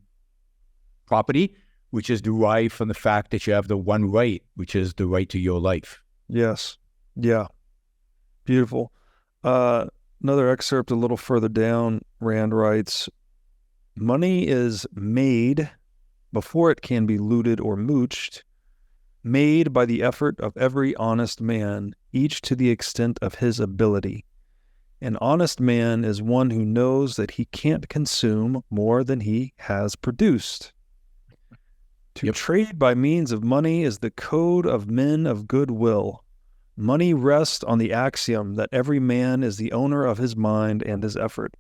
property, which is derived from the fact that you have the one right, which is the right to your life. Yes. Yeah. Beautiful. Another excerpt a little further down, Rand writes, money is made before it can be looted or mooched, made by the effort of every honest man, each to the extent of his ability. An honest man is one who knows that he can't consume more than he has produced. To trade by means of money is the code of men of goodwill. Money rests on the axiom that every man is the owner of his mind and his effort.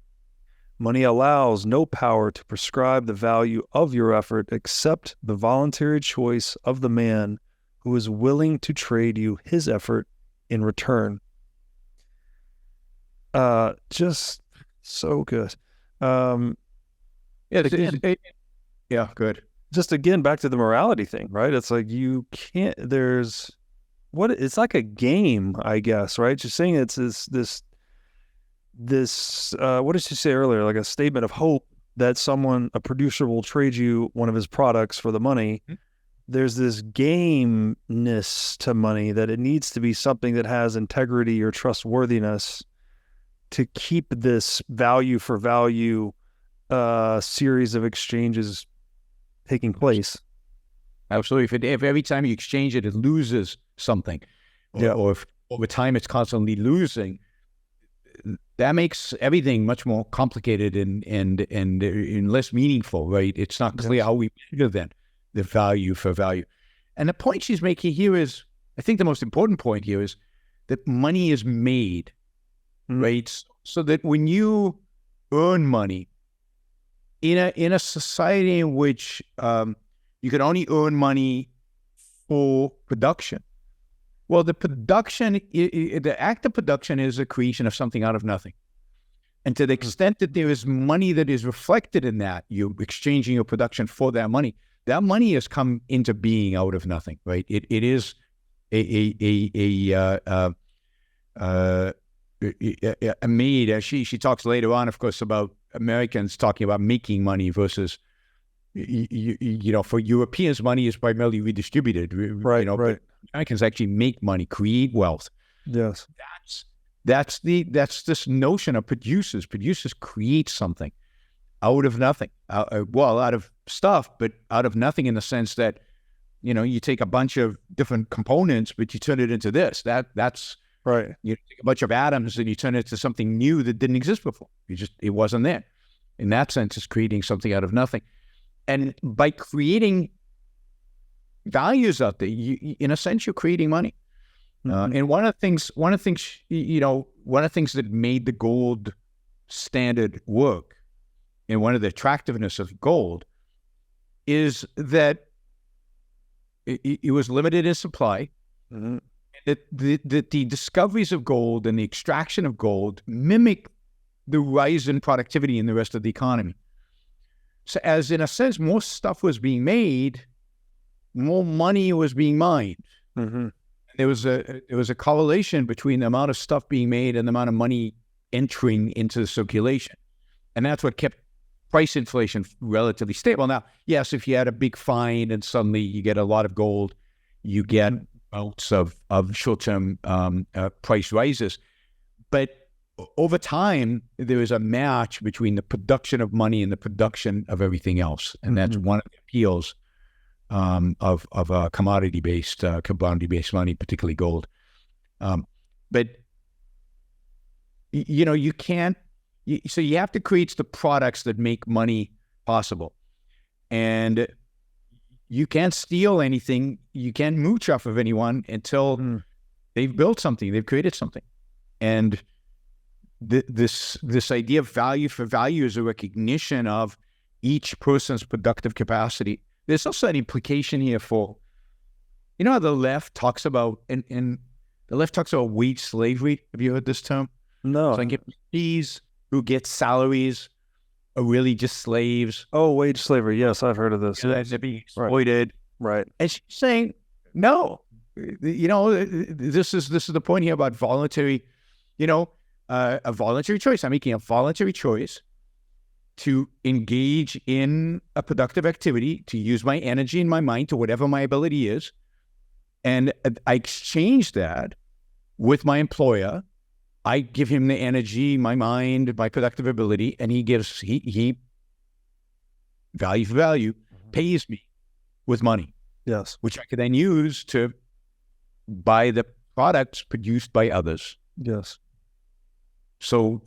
Money allows no power to prescribe the value of your effort except the voluntary choice of the man who is willing to trade you his effort in return. Just so good. Good. Just again, back to the morality thing, right? It's like you can't, it's like a game, I guess, right? Just saying it's this, what did she say earlier? Like a statement of hope that a producer will trade you one of his products for the money. Mm-hmm. There's this gameness to money that it needs to be something that has integrity or trustworthiness to keep this value for value series of exchanges taking place. Absolutely. If every time you exchange it, it loses something, or if over time it's constantly losing, that makes everything much more complicated and less meaningful, right? It's not clear how we measure then the value for value. And the point she's making here is, I think the most important point here is that money is made, right? So that when you earn money in a society in which you can only earn money for production. Well, the act of production is a creation of something out of nothing. And to the extent that there is money that is reflected in that, you're exchanging your production for that money has come into being out of nothing, right? It is made. She talks later on, of course, about Americans talking about making money versus, for Europeans, money is primarily redistributed. Right. Americans actually make money, create wealth. Yes. That's this notion of producers. Producers create something out of nothing. Out of stuff, but out of nothing in the sense that, you take a bunch of different components, but you turn it into this. That's right. You take a bunch of atoms and you turn it into something new that didn't exist before. It wasn't there. In that sense, it's creating something out of nothing. And by creating values out there, in a sense, you're creating money. And one of the things that made the gold standard work, and one of the attractiveness of gold, is that it was limited in supply. Mm-hmm. That the discoveries of gold and the extraction of gold mimic the rise in productivity in the rest of the economy. So, as in a sense, more stuff was being made, more money was being mined. Mm-hmm. There was a correlation between the amount of stuff being made and the amount of money entering into the circulation, and that's what kept price inflation relatively stable. Now, yes, if you had a big find and suddenly you get a lot of gold, you get bouts of short-term price rises, but over time there is a match between the production of money and the production of everything else, and that's one of the appeals of commodity-based money, particularly gold. But you can't. So you have to create the products that make money possible, and you can't steal anything. You can't mooch off of anyone until they've built something, they've created something, and this idea of value for value is a recognition of each person's productive capacity. There's also an implication here for, how the left talks about, and the left talks about wage slavery. Have you heard this term? No. So employees who get salaries are really just slaves. Oh, wage slavery. Yes, I've heard of this. They're being exploited. Right. And she's saying, no, this is the point here about voluntary, a voluntary choice. I'm making a voluntary choice to engage in a productive activity, to use my energy and my mind to whatever my ability is. And I exchange that with my employer. I give him the energy, my mind, my productive ability, and he value for value, pays me with money. Yes. Which I could then use to buy the products produced by others. Yes. So,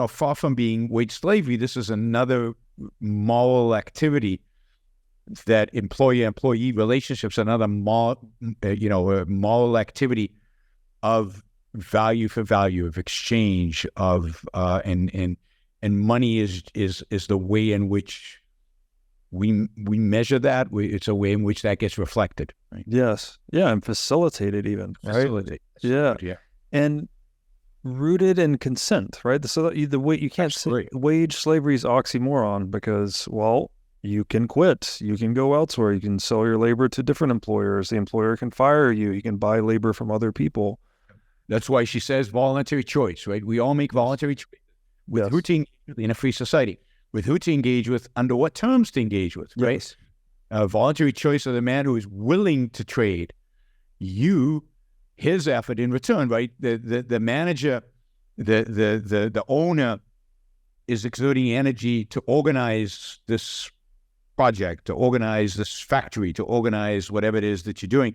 far from being wage slavery, this is another moral activity that employer-employee relationships, another moral activity of value for value, of exchange, of and money is the way in which we measure that. It's a way in which that gets reflected. Right? Yes. Yeah, and facilitated even. Facilitate. Right? Yeah. And rooted in consent, right? So the way you can't say wage slavery is oxymoron because, well, you can quit, you can go elsewhere, you can sell your labor to different employers. The employer can fire you. You can buy labor from other people. That's why she says voluntary choice, right? We all make voluntary choice with who to engage with in a free society, with who to engage with, under what terms to engage with, right? Yes. Voluntary choice of the man who is willing to trade his effort in return, right? The manager, the owner is exerting energy to organize this project, to organize this factory, to organize whatever it is that you're doing.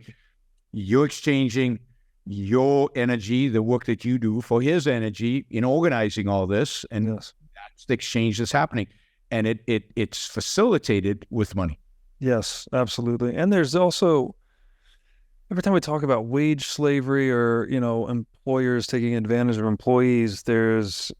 You're exchanging your energy, the work that you do, for his energy in organizing all this, and that's the exchange that's happening, and it's facilitated with money. Yes, absolutely. And there's also, every time we talk about wage slavery or employers taking advantage of employees, there's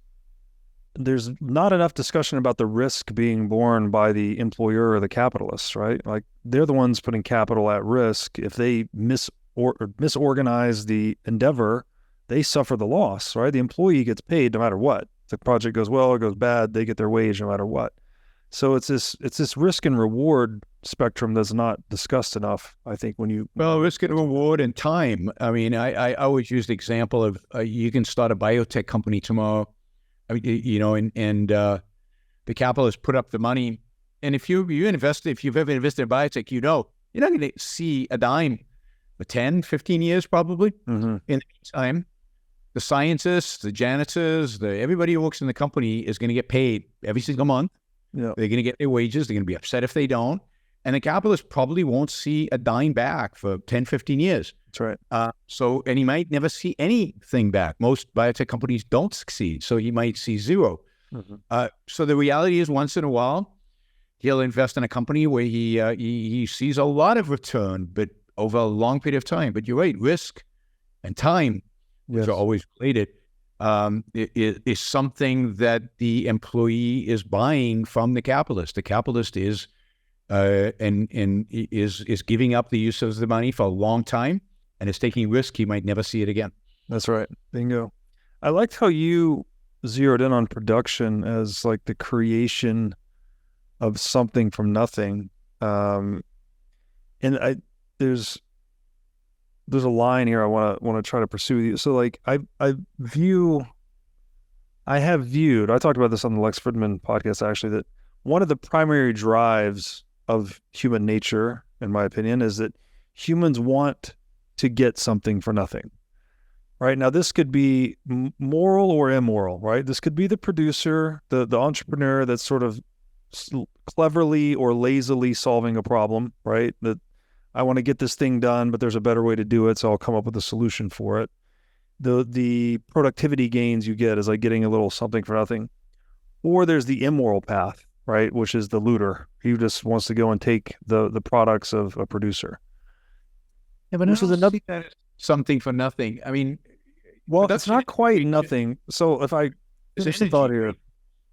there's not enough discussion about the risk being borne by the employer or the capitalists, right? Like they're the ones putting capital at risk. If they misorganize the endeavor, they suffer the loss, right? The employee gets paid no matter what. If the project goes well or goes bad, they get their wage no matter what. So it's this risk and reward spectrum that's not discussed enough, I think, Well, risk and reward and time. I mean, I always use the example of you can start a biotech company tomorrow, and the capitalists put up the money. And if you've ever invested in biotech, you're not going to see a dime for 10, 15 years probably. Mm-hmm. In the meantime, the scientists, the janitors, everybody who works in the company is going to get paid every single month. Yeah. They're going to get their wages. They're going to be upset if they don't. And the capitalist probably won't see a dime back for 10, 15 years. That's right. And he might never see anything back. Most biotech companies don't succeed, so he might see zero. Mm-hmm. So the reality is once in a while, he'll invest in a company where he sees a lot of return, but over a long period of time. But you're right, risk and time, which are always related, is something that the employee is buying from the capitalist. The capitalist is giving up the use of the money for a long time and is taking risk. He might never see it again. That's right. Bingo. I liked how you zeroed in on production as like the creation of something from nothing. There's a line here I want to try to pursue with you. So like I have viewed, I talked about this on the Lex Fridman podcast actually, that one of the primary drives of human nature, in my opinion, is that humans want to get something for nothing. Right? Now this could be moral or immoral, right? This could be the producer, the entrepreneur that's sort of cleverly or lazily solving a problem, right? That I want to get this thing done, but there's a better way to do it, so I'll come up with a solution for it. The productivity gains you get is like getting a little something for nothing. Or there's the immoral path, right? Which is the looter. He just wants to go and take the products of a producer. Yeah, but this is another something for nothing. I mean, well, that's not quite nothing. So if I finish the thought here.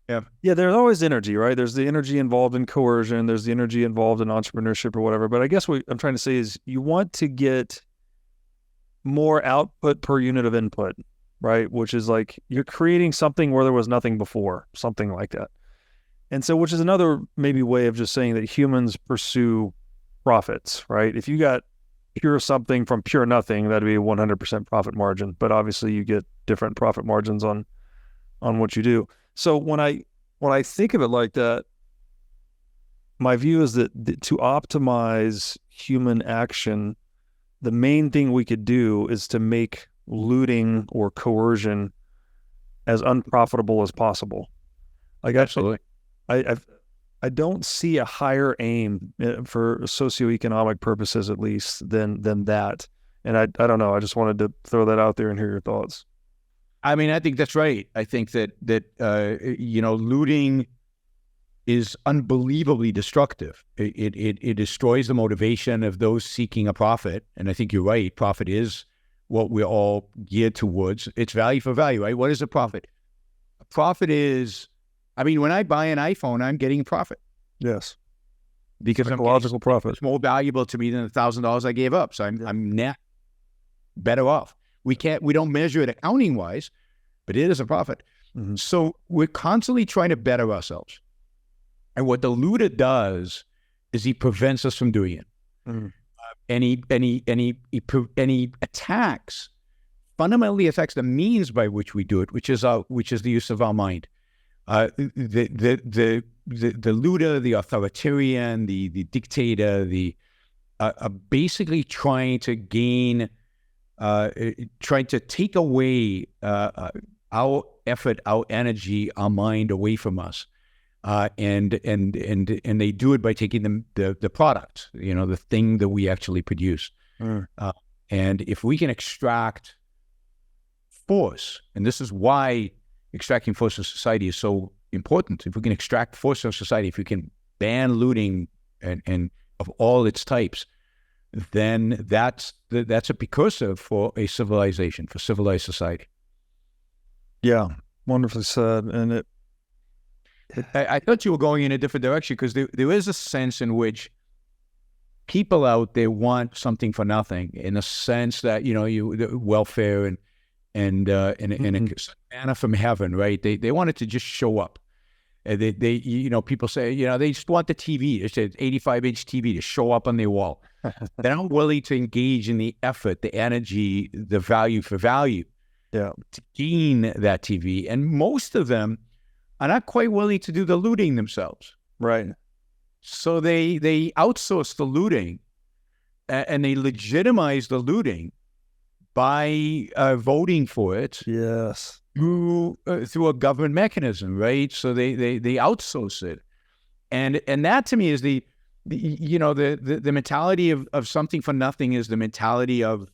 Yeah, there's always energy, right? There's the energy involved in coercion. There's the energy involved in entrepreneurship or whatever. But I guess what I'm trying to say is you want to get more output per unit of input, right? Which is like you're creating something where there was nothing before, something like that. And so, which is another maybe way of just saying that humans pursue profits, right? If you got pure something from pure nothing, that'd be a 100% profit margin. But obviously you get different profit margins on what you do. So when I think of it like that, my view is that to optimize human action, the main thing we could do is to make looting or coercion as unprofitable as possible. Like absolutely, I don't see a higher aim for socioeconomic purposes, at least, than that. And I don't know. I just wanted to throw that out there and hear your thoughts. I mean, I think that's right. I think that looting is unbelievably destructive. It destroys the motivation of those seeking a profit. And I think you're right. Profit is what we're all geared towards. It's value for value, right? What is a profit? A profit is, I mean, when I buy an iPhone, I'm getting a profit. Yes. Because psychological profit. It's more valuable to me than the $1,000 I gave up. So I'm net better off. We don't measure it accounting wise, but it is a profit. Mm-hmm. So we're constantly trying to better ourselves. And what the looter does is he prevents us from doing it. Mm-hmm. And he fundamentally attacks the means by which we do it, which is the use of our mind. The looter, the authoritarian, the dictator, are basically trying to gain, trying to take away our effort, our energy, our mind away from us, and they do it by taking the product, the thing that we actually produce. And if we can extract force, and this is why extracting force of society is so important. If we can extract force of society, if we can ban looting and of all its types, then that's a precursor for a civilization, for civilized society. Yeah, wonderfully said. And I thought you were going in a different direction, because there is a sense in which people out there want something for nothing, in a sense that, the welfare and a manna from heaven, right? They want it to just show up. People say, they just want the TV, it's an 85-inch TV to show up on their wall. They're not willing to engage in the effort, the energy, the value for value to gain that TV. And most of them are not quite willing to do the looting themselves. Right. So they outsource the looting, and they legitimize the looting by voting for it. Yes. Through a government mechanism, right? So they outsource it, and that to me is the mentality of something for nothing, is the mentality of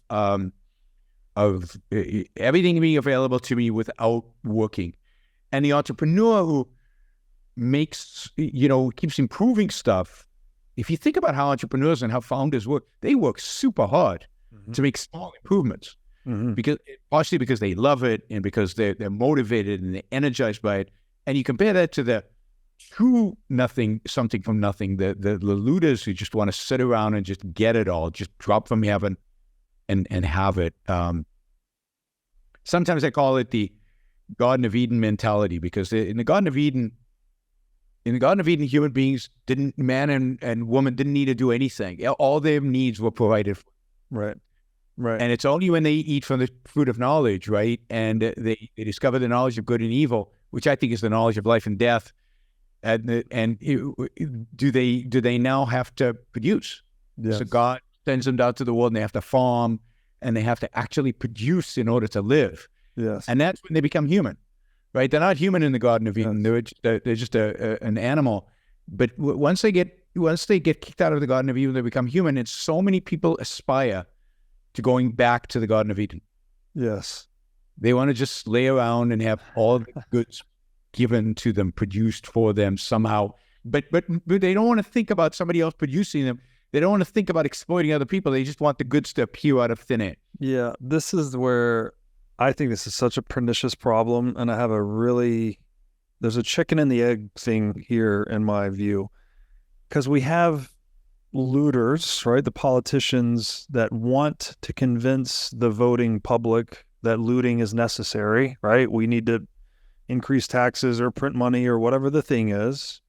everything being available to me without working, and the entrepreneur who makes keeps improving stuff. If you think about how entrepreneurs and how founders work, they work super hard to make small improvements. Partially because they love it, and because they're motivated and they're energized by it. And you compare that to the true nothing, something from nothing, the looters who just want to sit around and just get it all, just drop from heaven and have it. Sometimes I call it the Garden of Eden mentality, because in the Garden of Eden, human beings man and woman didn't need to do anything. All their needs were provided for. Right. Right. And it's only when they eat from the fruit of knowledge, right? And they discover the knowledge of good and evil, which I think is the knowledge of life and death. And do they now have to produce? Yes. So God sends them out to the world, and they have to farm, and they have to actually produce in order to live. Yes. And that's when they become human, right? They're not human in the Garden of Eden. They're just an animal. But once they get kicked out of the Garden of Eden, they become human. And so many people aspire to going back to the Garden of Eden. Yes. They want to just lay around and have all the goods given to them, produced for them somehow. But they don't want to think about somebody else producing them. They don't want to think about exploiting other people. They just want the goods to appear out of thin air. Yeah, this is where I think this is such a pernicious problem. And I have there's a chicken and the egg thing here in my view. Because we have looters, right? The politicians that want to convince the voting public that looting is necessary, right? We need to increase taxes or print money or whatever the thing is.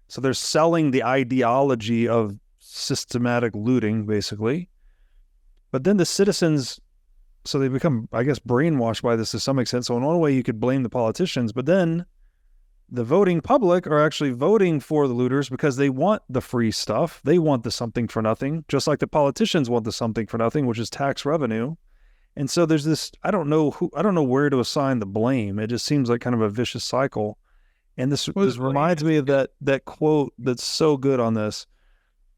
So they're selling the ideology of systematic looting, basically. But then the citizens, so they become, I guess, brainwashed by this to some extent. So in one way you could blame the politicians, but then the voting public are actually voting for the looters because they want the free stuff. They want the something for nothing, just like the politicians want the something for nothing, which is tax revenue. And so there's this, I don't know where to assign the blame. It just seems like kind of a vicious cycle. And this reminds me of that quote that's so good on this.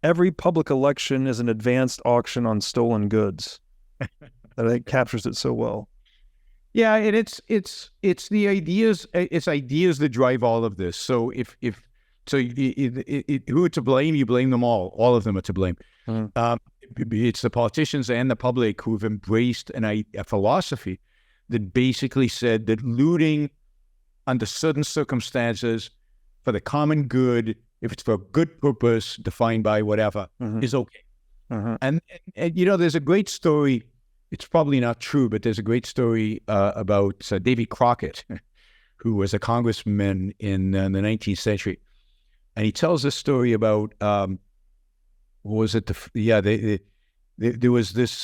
Every public election is an advanced auction on stolen goods. That I think captures it so well. Yeah, and it's the ideas. It's ideas that drive all of this. So who to blame? You blame them all. All of them are to blame. It's the politicians and the public who've embraced a philosophy that basically said that looting under certain circumstances for the common good, if it's for a good purpose defined by whatever, is okay. And there's a great story. It's probably not true, but there's a great story about Davy Crockett, who was a congressman in the 19th century. And he tells this story about, what was it? There was this,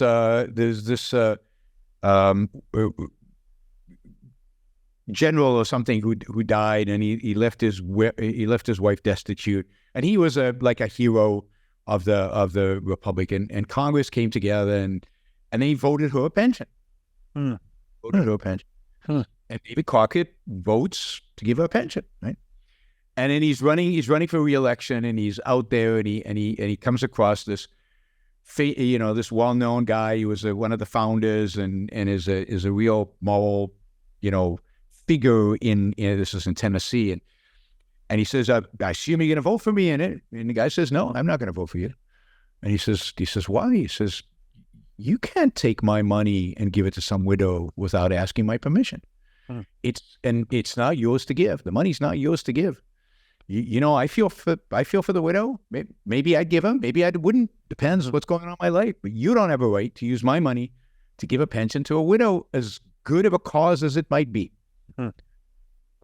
general or something who died, and he left his wife destitute. And he was like a hero of the Republic. And Congress came together and they voted her a pension. And David Crockett votes to give her a pension, right? And then he's running for re-election, and he's out there, and he comes across this, this well-known guy who was one of the founders and is a real moral, figure in this is in Tennessee, and he says, I assume you're going to vote for me in it. And the guy says, no, I'm not going to vote for you. And he says, why? He says, you can't take my money and give it to some widow without asking my permission. It's not yours to give. The money's not yours to give. I feel for the widow. Maybe I'd give them, maybe I wouldn't. Depends what's going on in my life. But you don't have a right to use my money to give a pension to a widow, as good of a cause as it might be.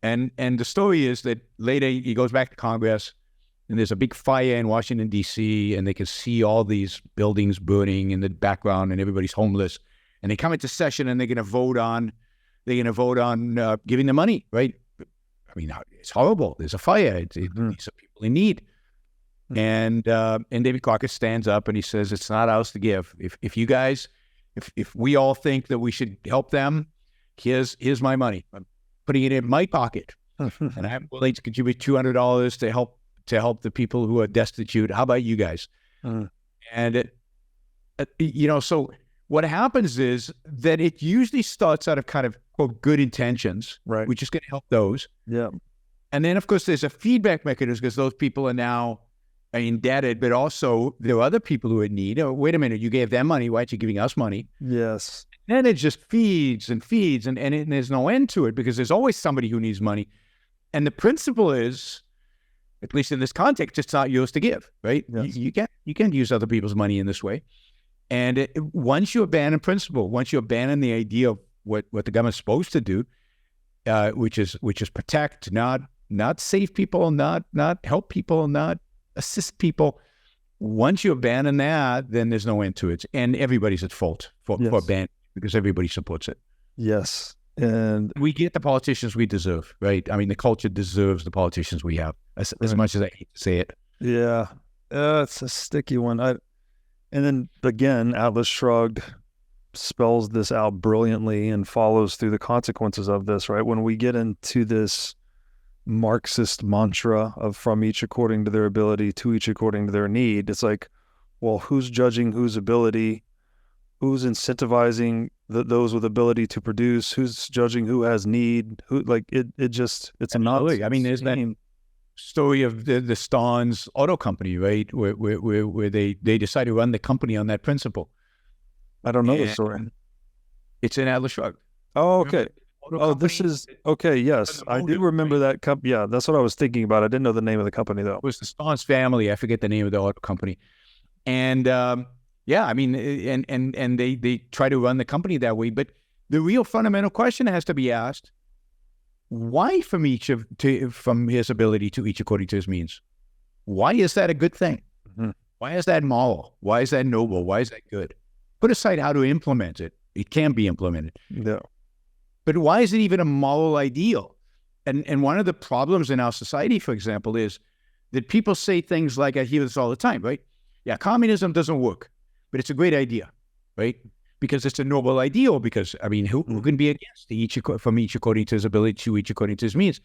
And the story is that later he goes back to Congress, and there's a big fire in Washington, D.C., and they can see all these buildings burning in the background, and everybody's homeless. And they come into session, and they're going to vote on giving the money, right? I mean, it's horrible. There's a fire. These are people in need. And David Crockett stands up and he says, it's not ours to give. If you guys, if we all think that we should help them, here's my money. I'm putting it in my pocket. And I'm willing to contribute $200 to help the people who are destitute. How about you guys? And, so what happens is that it usually starts out of kind of, quote, good intentions, right? Which is going to help those. Yeah. And then, of course, there's a feedback mechanism because those people are now indebted, but also there are other people who are in need. Oh, wait a minute, you gave them money. Why aren't you giving us money? Yes. And it just feeds and feeds, and there's no end to it because there's always somebody who needs money. And the principle is, at least in this context, it's not yours to give, right? Yes. You can't use other people's money in this way. And once you abandon principle, once you abandon the idea of what the government's supposed to do, which is protect, not save people, not help people, not assist people. Once you abandon that, then there's no end to it, and everybody's at fault for abandoning because everybody supports it. Yes, and we get the politicians we deserve, right? I mean, the culture deserves the politicians we have, as much as I hate to say it. Yeah, it's a sticky one. And then again, Atlas Shrugged spells this out brilliantly and follows through the consequences of this, right? When we get into this Marxist mantra of from each according to their ability to each according to their need, it's like, well, who's judging whose ability? Who's incentivizing those with ability to produce? Who's judging who has need? It's a nonsense. I mean, there's that story of the Stans auto company, right? Where they decide to run the company on that principle. I don't know the story. It's in Atlas Shrugged. Oh, okay. This is okay. Yes, I do remember that company. Yeah, that's what I was thinking about. I didn't know the name of the company though. It was the Stans family. I forget the name of the auto company. And I mean, and they try to run the company that way. But the real fundamental question has to be asked: why from his ability to each according to his means? Why is that a good thing? Mm-hmm. Why is that moral? Why is that noble? Why is that good? Put aside how to implement it. It can be implemented. Yeah. But why is it even a moral ideal? And one of the problems in our society, for example, is that people say things like, I hear this all the time, right? Yeah, communism doesn't work, but it's a great idea, right? Because it's a noble ideal, because, I mean, who can be against from each according to his ability to each according to his means?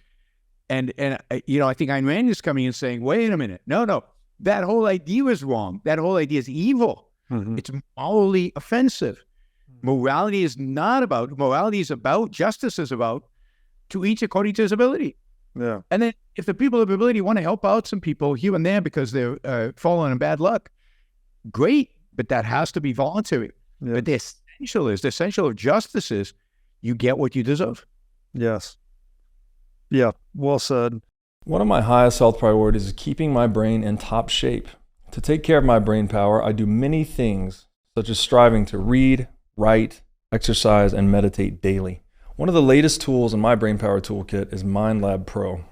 And I think Ayn Rand is coming and saying, wait a minute, no, that whole idea is wrong. That whole idea is evil. Mm-hmm. It's morally offensive. Morality is about, justice is about, to each according to his ability. Yeah. And then if the people of ability want to help out some people here and there because they're falling in bad luck, great, but that has to be voluntary. Yeah. But the essential of justice is you get what you deserve. Yes. Yeah, well said. One of my highest health priorities is keeping my brain in top shape. To take care of my brain power, I do many things, such as striving to read, write, exercise, and meditate daily. One of the latest tools in my brain power toolkit is MindLab Pro.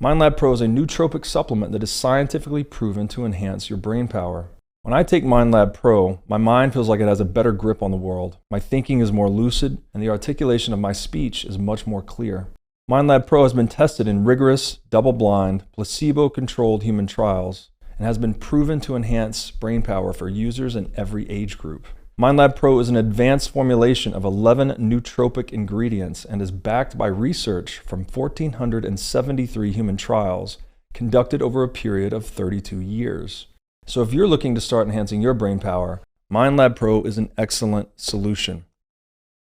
MindLab Pro is a nootropic supplement that is scientifically proven to enhance your brain power. When I take MindLab Pro, my mind feels like it has a better grip on the world. My thinking is more lucid, and the articulation of my speech is much more clear. MindLab Pro has been tested in rigorous, double-blind, placebo-controlled human trials and has been proven to enhance brain power for users in every age group. MindLab Pro is an advanced formulation of 11 nootropic ingredients and is backed by research from 1,473 human trials conducted over a period of 32 years. So if you're looking to start enhancing your brain power, MindLab Pro is an excellent solution.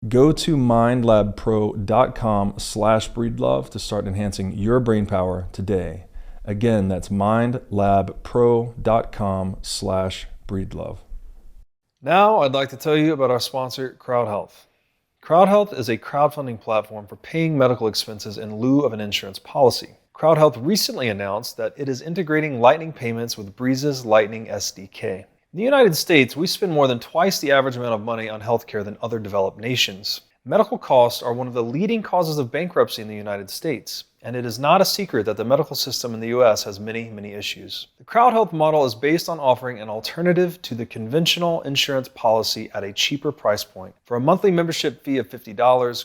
Go to mindlabpro.com/breedlove to start enhancing your brain power today. Again, that's mindlabpro.com/breedlove. Now I'd like to tell you about our sponsor, CrowdHealth. CrowdHealth is a crowdfunding platform for paying medical expenses in lieu of an insurance policy. CrowdHealth recently announced that it is integrating Lightning payments with Breeze's Lightning SDK. In the United States, we spend more than twice the average amount of money on healthcare than other developed nations. Medical costs are one of the leading causes of bankruptcy in the United States, and it is not a secret that the medical system in the US has many, many issues. The CrowdHealth model is based on offering an alternative to the conventional insurance policy at a cheaper price point. For a monthly membership fee of $50,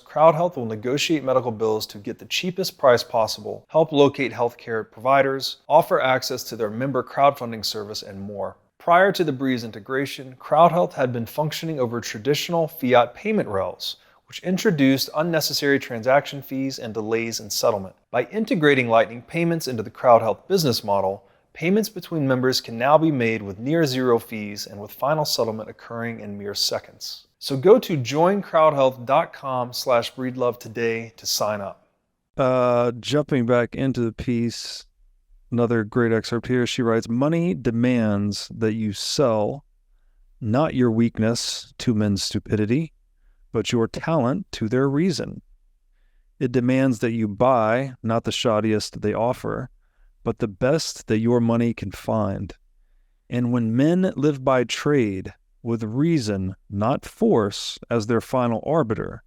CrowdHealth will negotiate medical bills to get the cheapest price possible, help locate healthcare providers, offer access to their member crowdfunding service, and more. Prior to the Breeze integration, CrowdHealth had been functioning over traditional fiat payment rails, which introduced unnecessary transaction fees and delays in settlement. By integrating Lightning payments into the CrowdHealth business model, payments between members can now be made with near zero fees and with final settlement occurring in mere seconds. So go to joincrowdhealth.com/breedlove today to sign up. Jumping back into the piece, another great excerpt here. She writes, money demands that you sell not your weakness to men's stupidity, but your talent to their reason. It demands that you buy not the shoddiest they offer, but the best that your money can find. And when men live by trade, with reason, not force, as their final arbiter,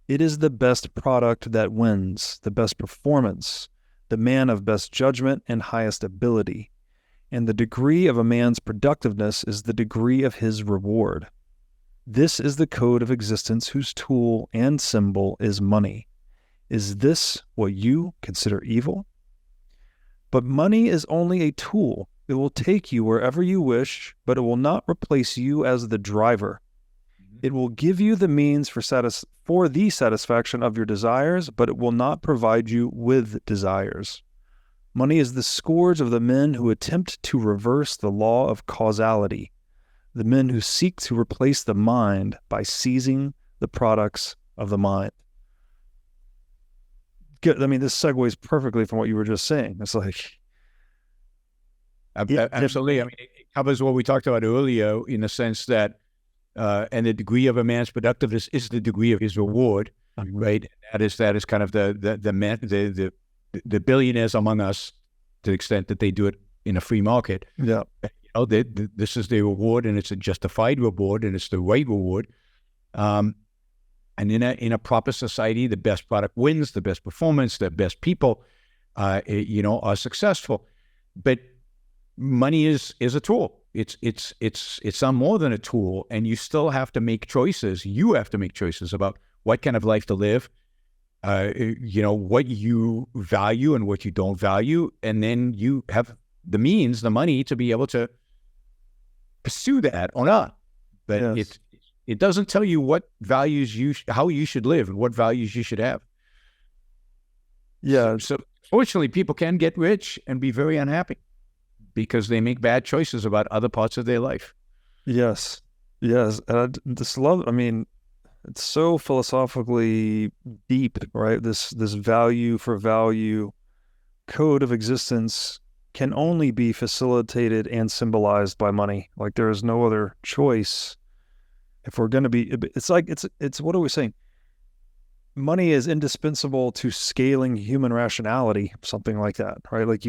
it is the best product that wins, the best performance, the man of best judgment and highest ability. And the degree of a man's productiveness is the degree of his reward. This is the code of existence whose tool and symbol is money. Is this what you consider evil? But money is only a tool. It will take you wherever you wish, but it will not replace you as the driver. It will give you the means for the satisfaction of your desires, but it will not provide you with desires. Money is the scourge of the men who attempt to reverse the law of causality, the men who seek to replace the mind by seizing the products of the mind. I mean, this segues perfectly from what you were just saying. It's like... Absolutely. I mean, it covers what we talked about earlier in the sense that, and the degree of a man's productiveness is the degree of his reward, right? That is kind of the billionaires among us, to the extent that they do it in a free market. Yeah. This is the reward, and it's a justified reward, and it's the right reward. And in a proper society, the best product wins, the best performance, the best people, are successful. But money is a tool. It's not more than a tool, and you still have to make choices. You have to make choices about what kind of life to live, what you value and what you don't value, and then you have the means, the money to be able to pursue that or not. But yes. It doesn't tell you what values how you should live and what values you should have. Yeah. So fortunately, people can get rich and be very unhappy because they make bad choices about other parts of their life. Yes. Yes. It's so philosophically deep, right? This value for value code of existence can only be facilitated and symbolized by money. Like, there is no other choice. If we're going to be, it's what are we saying? Money is indispensable to scaling human rationality, something like that, right? Like,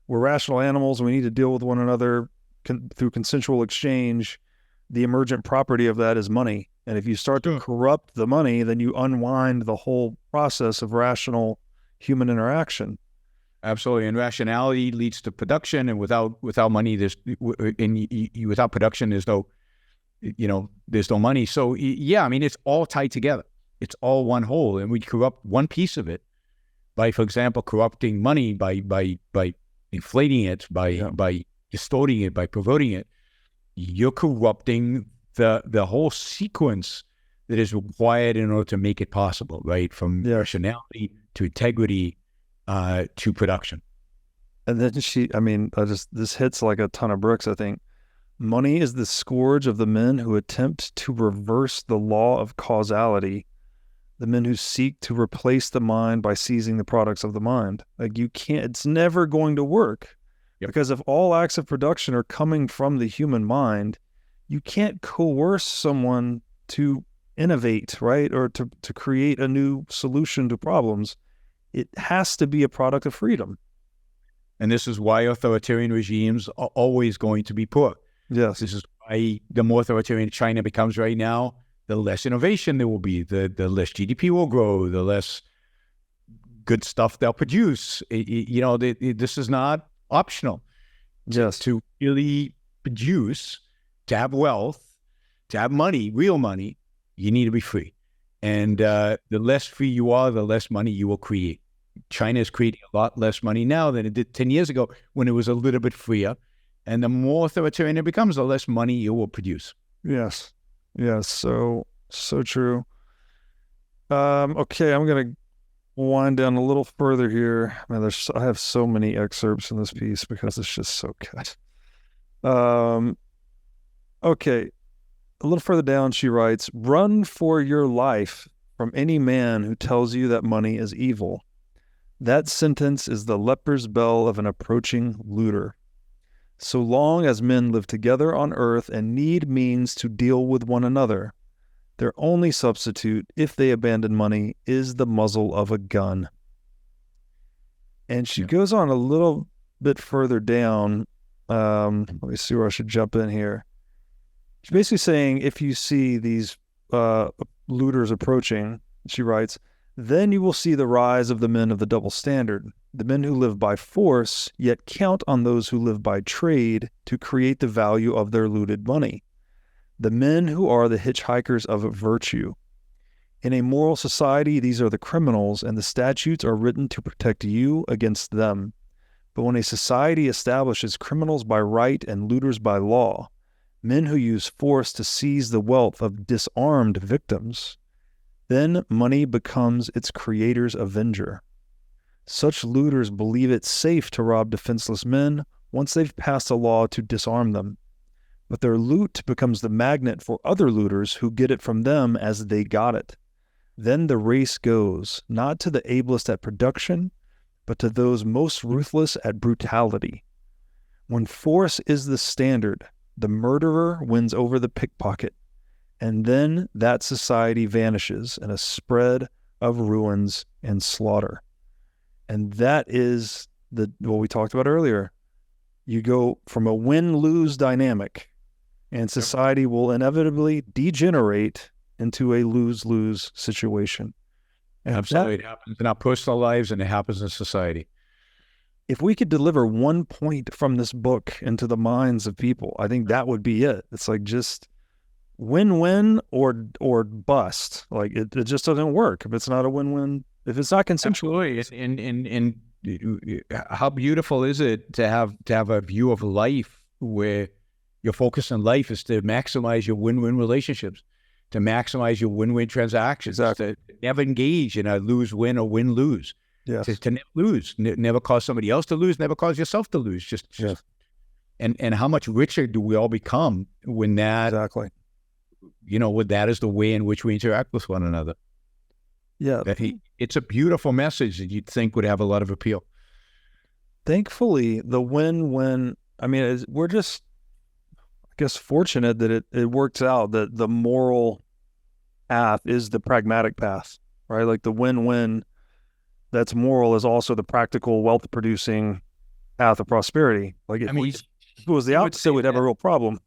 we're rational animals, and we need to deal with one another through consensual exchange. The emergent property of that is money. And if you start to corrupt the money, then you unwind the whole process of rational human interaction. Absolutely. And rationality leads to production, and without money, without production, there's no money. So yeah, I mean, it's all tied together. It's all one whole, and we corrupt one piece of it by, for example, corrupting money by inflating it, by distorting it, by perverting it. You're corrupting the whole sequence that is required in order to make it possible, right? From rationality to integrity to production. And then this hits like a ton of bricks, I think. Money is the scourge of the men who attempt to reverse the law of causality, the men who seek to replace the mind by seizing the products of the mind. Like, it's never going to work. Yep. Because if all acts of production are coming from the human mind, you can't coerce someone to innovate, right? Or to create a new solution to problems. it has to be a product of freedom. And this is why authoritarian regimes are always going to be poor. Yes. This is why the more authoritarian China becomes right now, the less innovation there will be, the less GDP will grow, the less good stuff they'll produce. This is not optional. Yes. To really produce, to have wealth, to have money, real money, you need to be free. And the less free you are, the less money you will create. China is creating a lot less money now than it did 10 years ago when it was a little bit freer. And the more authoritarian it becomes, the less money you will produce. Yes. Yes. So true. Okay. I'm going to wind down a little further here. Man, I have so many excerpts in this piece because it's just so good. Okay. A little further down, she writes, "Run for your life from any man who tells you that money is evil. That sentence is the leper's bell of an approaching looter. So long as men live together on earth and need means to deal with one another, their only substitute, if they abandon money, is the muzzle of a gun." And she goes on a little bit further down. Let me see where I should jump in here. She's basically saying, if you see these looters approaching, she writes, then you will see the rise of the men of the double standard, the men who live by force, yet count on those who live by trade to create the value of their looted money. The men who are the hitchhikers of virtue. In a moral society, these are the criminals, and the statutes are written to protect you against them. But when a society establishes criminals by right and looters by law, men who use force to seize the wealth of disarmed victims, then money becomes its creator's avenger. Such looters believe it safe to rob defenseless men once they've passed a law to disarm them. But their loot becomes the magnet for other looters who get it from them as they got it. Then the race goes, not to the ablest at production, but to those most ruthless at brutality. When force is the standard, the murderer wins over the pickpocket, and then that society vanishes in a spread of ruins and slaughter. And that is what we talked about earlier. You go from a win-lose dynamic, and society will inevitably degenerate into a lose-lose situation. And absolutely. It happens in our personal lives and it happens in society. If we could deliver one point from this book into the minds of people, I think that would be it. It's like just win-win or bust. Like it just doesn't work if it's not a win-win, if it's not consensual. Absolutely. And how beautiful is it to have a view of life where your focus in life is to maximize your win-win relationships, to maximize your win-win transactions, exactly. To never engage in a lose-win or win-lose. Yes. To never lose, never cause somebody else to lose, never cause yourself to lose. Yes. And how much richer do we all become when that, exactly, when that is the way in which we interact with one another. Yeah. It's a beautiful message that you'd think would have a lot of appeal. Thankfully, the win-win, we're just, I guess, fortunate that it works out, that the moral path is the pragmatic path, right? Like the win-win that's moral is also the practical wealth-producing path of prosperity. Like if it was the opposite, we'd have a real problem.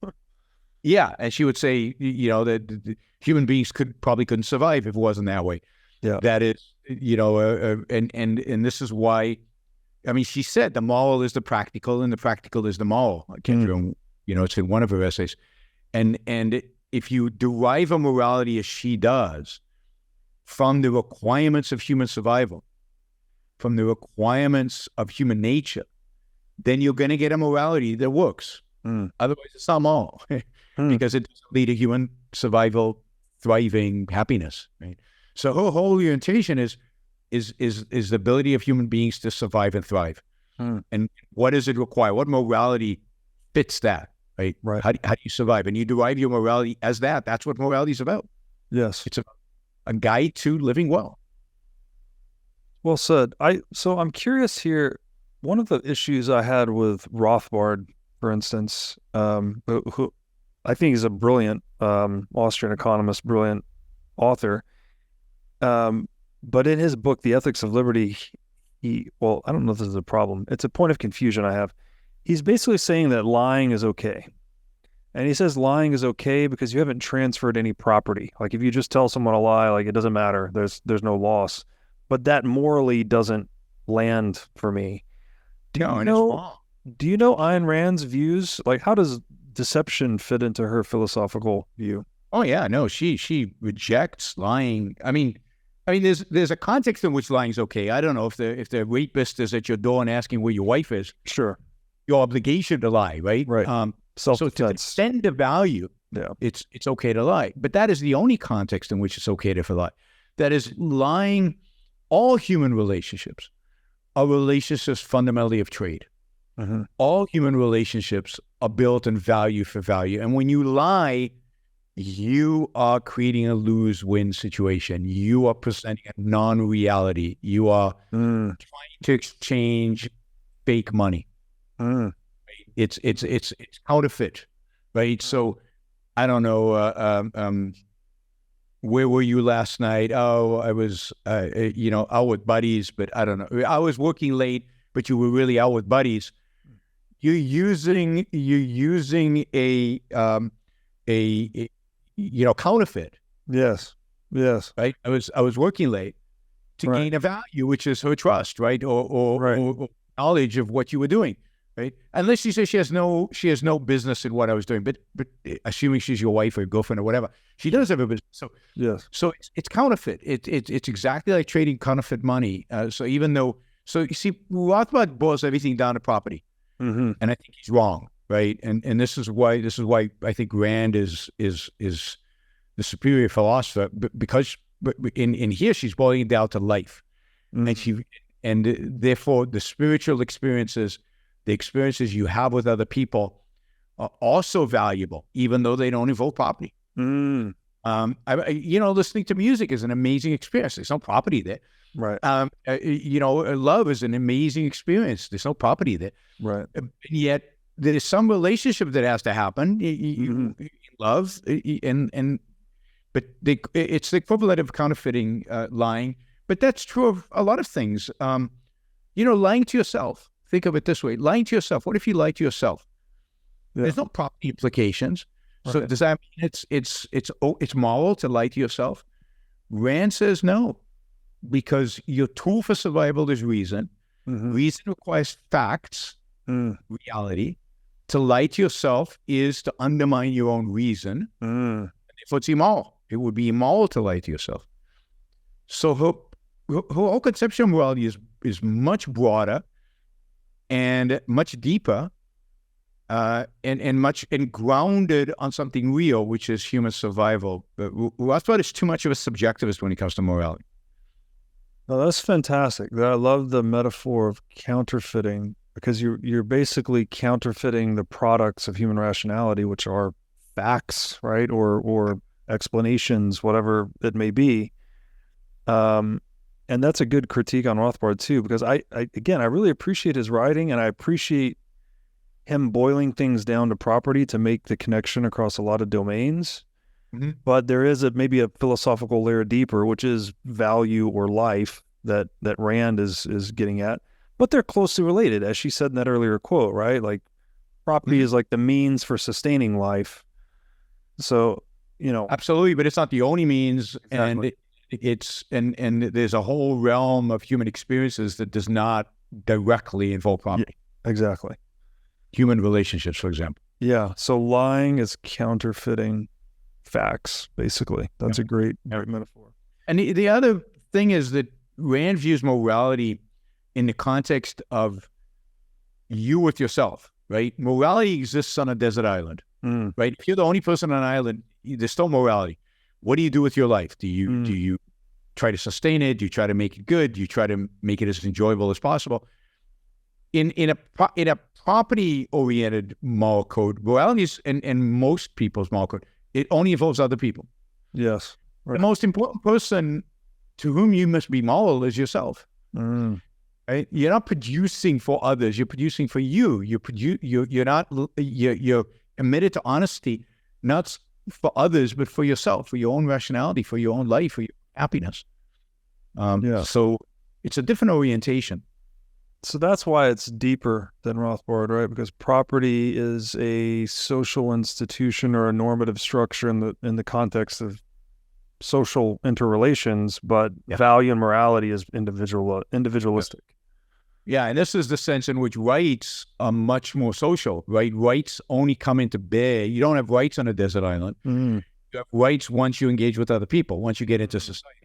Yeah, and she would say, that human beings couldn't survive if it wasn't that way. Yeah, that is, and this is why. She said the moral is the practical, and the practical is the moral. I can't remember, it's in one of her essays, and if you derive a morality as she does from the requirements of human survival, from the requirements of human nature, then you're going to get a morality that works. Otherwise, it's not moral because it doesn't lead to human survival, thriving, happiness. Right. So her whole orientation is the ability of human beings to survive and thrive. And what does it require? What morality fits that? Right. Right. How do you survive? And you derive your morality as that. That's what morality is about. Yes. It's a guide to living well. Well said. So I'm curious here. One of the issues I had with Rothbard, for instance, who I think is a brilliant Austrian economist, brilliant author. But in his book, The Ethics of Liberty, well, I don't know if this is a problem. It's a point of confusion I have. He's basically saying that lying is okay. And he says lying is okay because you haven't transferred any property. Like if you just tell someone a lie, like it doesn't matter. There's no loss. But that morally doesn't land for me. Do you know Ayn Rand's views? Like how does deception fit into her philosophical view? Oh yeah, no, she rejects lying. I mean, there's a context in which lying is okay. I don't know if the rapist is at your door and asking where your wife is. Sure. Your obligation to lie, right? Right. So to extend the value, it's okay to lie. But that is the only context in which it's okay to lie. That is lying. All human relationships are relationships fundamentally of trade. Mm-hmm. All human relationships are built on value for value. And when you lie, you are creating a lose-win situation. You are presenting a non-reality. You are trying to exchange fake money. It's counterfeit, right? So I don't know. Where were you last night? Oh, I was, out with buddies, but I don't know. I was working late, but you were really out with buddies. You're using a counterfeit. Yes. Right. I was working late to gain a value, which is her trust, right, or knowledge of what you were doing. Right? Unless she says she has no business in what I was doing, but assuming she's your wife or girlfriend or whatever, she does have a business. So yes, so it's counterfeit. It's exactly like trading counterfeit money. So you see, Rothbard boils everything down to property, and I think he's wrong, right? And this is why I think Rand is the superior philosopher, because in here she's boiling it down to life, and therefore the spiritual experiences. The experiences you have with other people are also valuable, even though they don't involve property. Listening to music is an amazing experience. There's no property there. Right. Love is an amazing experience. There's no property there. Right. And yet there is some relationship that has to happen. Love, but it's the equivalent of counterfeiting, lying. But that's true of a lot of things. Lying to yourself. Think of it this way: lying to yourself. What if you lie to yourself? Yeah. There's no property implications. Okay. So does that mean it's moral to lie to yourself? Rand says no, because your tool for survival is reason. Reason requires facts, reality. To lie to yourself is to undermine your own reason. Therefore, it's immoral. It would be immoral to lie to yourself. So her whole conception of morality is much broader and much deeper, and grounded on something real, which is human survival. But Rothbard is too much of a subjectivist when it comes to morality. No, that's fantastic. I love the metaphor of counterfeiting, because you're basically counterfeiting the products of human rationality, which are facts, right, or explanations, whatever it may be. And that's a good critique on Rothbard too, because I really appreciate his writing, and I appreciate him boiling things down to property to make the connection across a lot of domains. But there is maybe a philosophical layer deeper, which is value or life that Rand is getting at. But they're closely related, as she said in that earlier quote, right? Like property is like the means for sustaining life. So, absolutely, but it's not the only means. Exactly. And there's a whole realm of human experiences that does not directly involve property. Exactly. Human relationships, for example. Yeah. So lying is counterfeiting facts, basically. That's a great metaphor. And the other thing is that Rand views morality in the context of you with yourself, right? Morality exists on a desert island, right? If you're the only person on an island, there's still morality. What do you do with your life? Do you try to sustain it? Do you try to make it good? Do you try to make it as enjoyable as possible? In a property-oriented moral code, morality is, and most people's moral code, it only involves other people. Yes. Right. The most important person to whom you must be moral is yourself. Right? You're not producing for others. You're producing for you. You're committed to honesty, not for others, but for yourself, for your own rationality, for your own life, for your happiness. So it's a different orientation. So that's why it's deeper than Rothbard, right? Because property is a social institution or a normative structure in the context of social interrelations, but value and morality is individualistic. Yeah, and this is the sense in which rights are much more social, right? Rights only come into bear. You don't have rights on a desert island. You have rights once you engage with other people, once you get into society.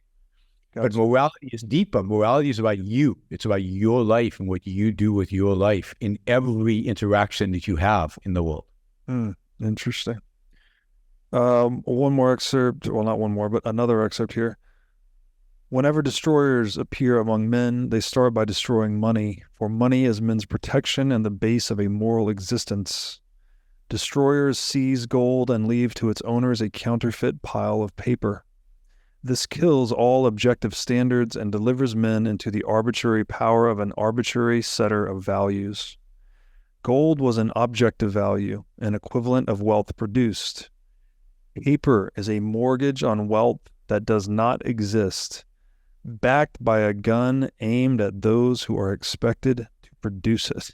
Gotcha. But morality is deeper. Morality is about you. It's about your life and what you do with your life in every interaction that you have in the world. Interesting. One more excerpt. Well, not one more, but another excerpt here. Whenever destroyers appear among men, they start by destroying money, for money is men's protection and the base of a moral existence. Destroyers seize gold and leave to its owners a counterfeit pile of paper. This kills all objective standards and delivers men into the arbitrary power of an arbitrary setter of values. Gold was an objective value, an equivalent of wealth produced. Paper is a mortgage on wealth that does not exist, backed by a gun aimed at those who are expected to produce it.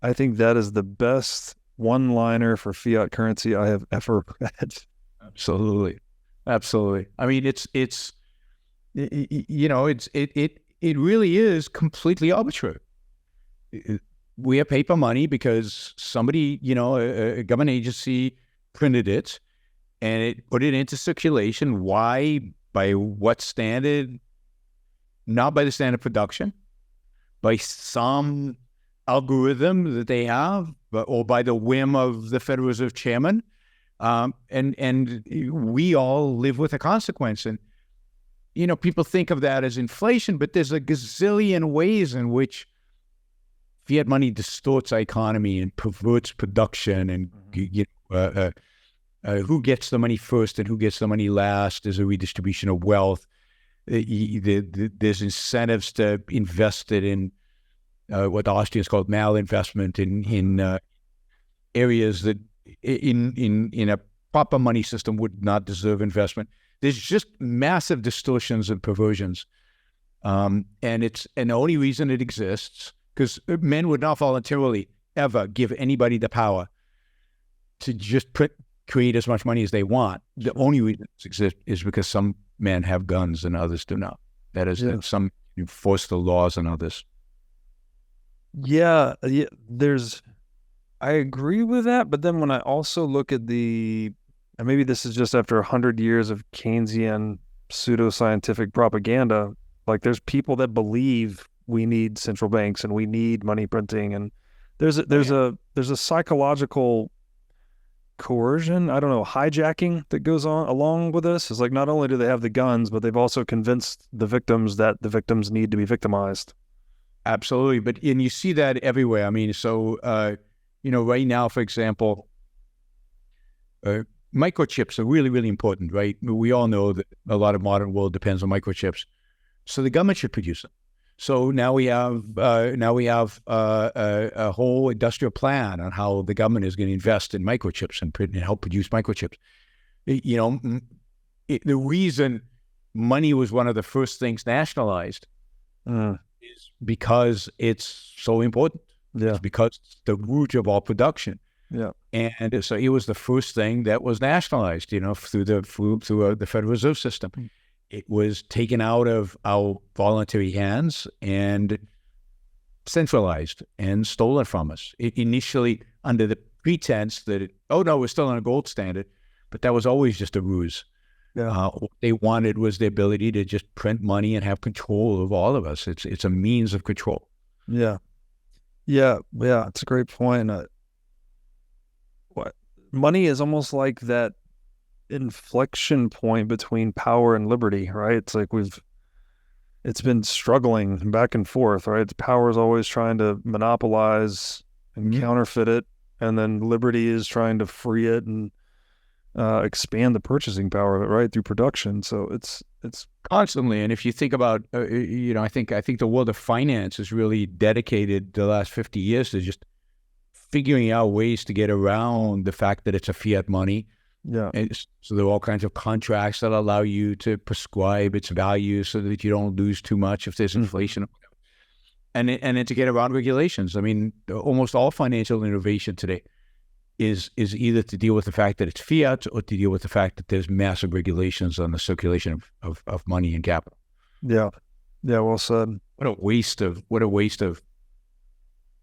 I think that is the best one-liner for fiat currency I have ever read. Absolutely. I mean, it really is completely arbitrary. We have paper money because somebody, a government agency printed it and it put it into circulation. Why? By what standard? Not by the standard production, by some algorithm that they have, or by the whim of the Federal Reserve chairman. And we all live with the consequence. And, people think of that as inflation, but there's a gazillion ways in which fiat money distorts our economy and perverts production and, who gets the money first and who gets the money last. There's a redistribution of wealth. There's incentives to invest it in what the Austrians called malinvestment in areas that in a proper money system would not deserve investment. There's just massive distortions and perversions. And the only reason it exists, because men would not voluntarily ever give anybody the power to just create as much money as they want. The only reason it exists is because some men have guns and others do not. That is, that some enforce the laws on others. Yeah, I agree with that, but then when I also look at and maybe this is just after 100 years of Keynesian pseudoscientific propaganda, like there's people that believe we need central banks and we need money printing, and there's a psychological coercion, I don't know, hijacking that goes on along with this. It's like not only do they have the guns, but they've also convinced the victims that the victims need to be victimized. Absolutely, and you see that everywhere. I mean, so right now, for example, microchips are really, really important, right? We all know that a lot of modern world depends on microchips, so the government should produce them. So now we have a whole industrial plan on how the government is going to invest in microchips and help produce microchips. The reason money was one of the first things nationalized is because it's so important. Yeah. It's because it's the root of all production. Yeah. And so it was the first thing that was nationalized, through the Federal Reserve System. It was taken out of our voluntary hands and centralized and stolen from us. Initially under the pretense that, we're still on a gold standard, but that was always just a ruse. Yeah. What they wanted was the ability to just print money and have control of all of us. It's a means of control. Yeah. It's a great point. Money is almost like that inflection point between power and liberty, right? It's like it's been struggling back and forth, right? Power is always trying to monopolize and counterfeit it, and then liberty is trying to free it and expand the purchasing power of it, right, through production. So it's constantly. And if you think about, I think the world of finance is really dedicated the last 50 years to just figuring out ways to get around the fact that it's a fiat money, Yeah. So there are all kinds of contracts that allow you to prescribe its value so that you don't lose too much if there's inflation. And then to get around regulations. I mean, almost all financial innovation today is either to deal with the fact that it's fiat or to deal with the fact that there's massive regulations on the circulation of money and capital. Yeah. Yeah. Well said. What a waste of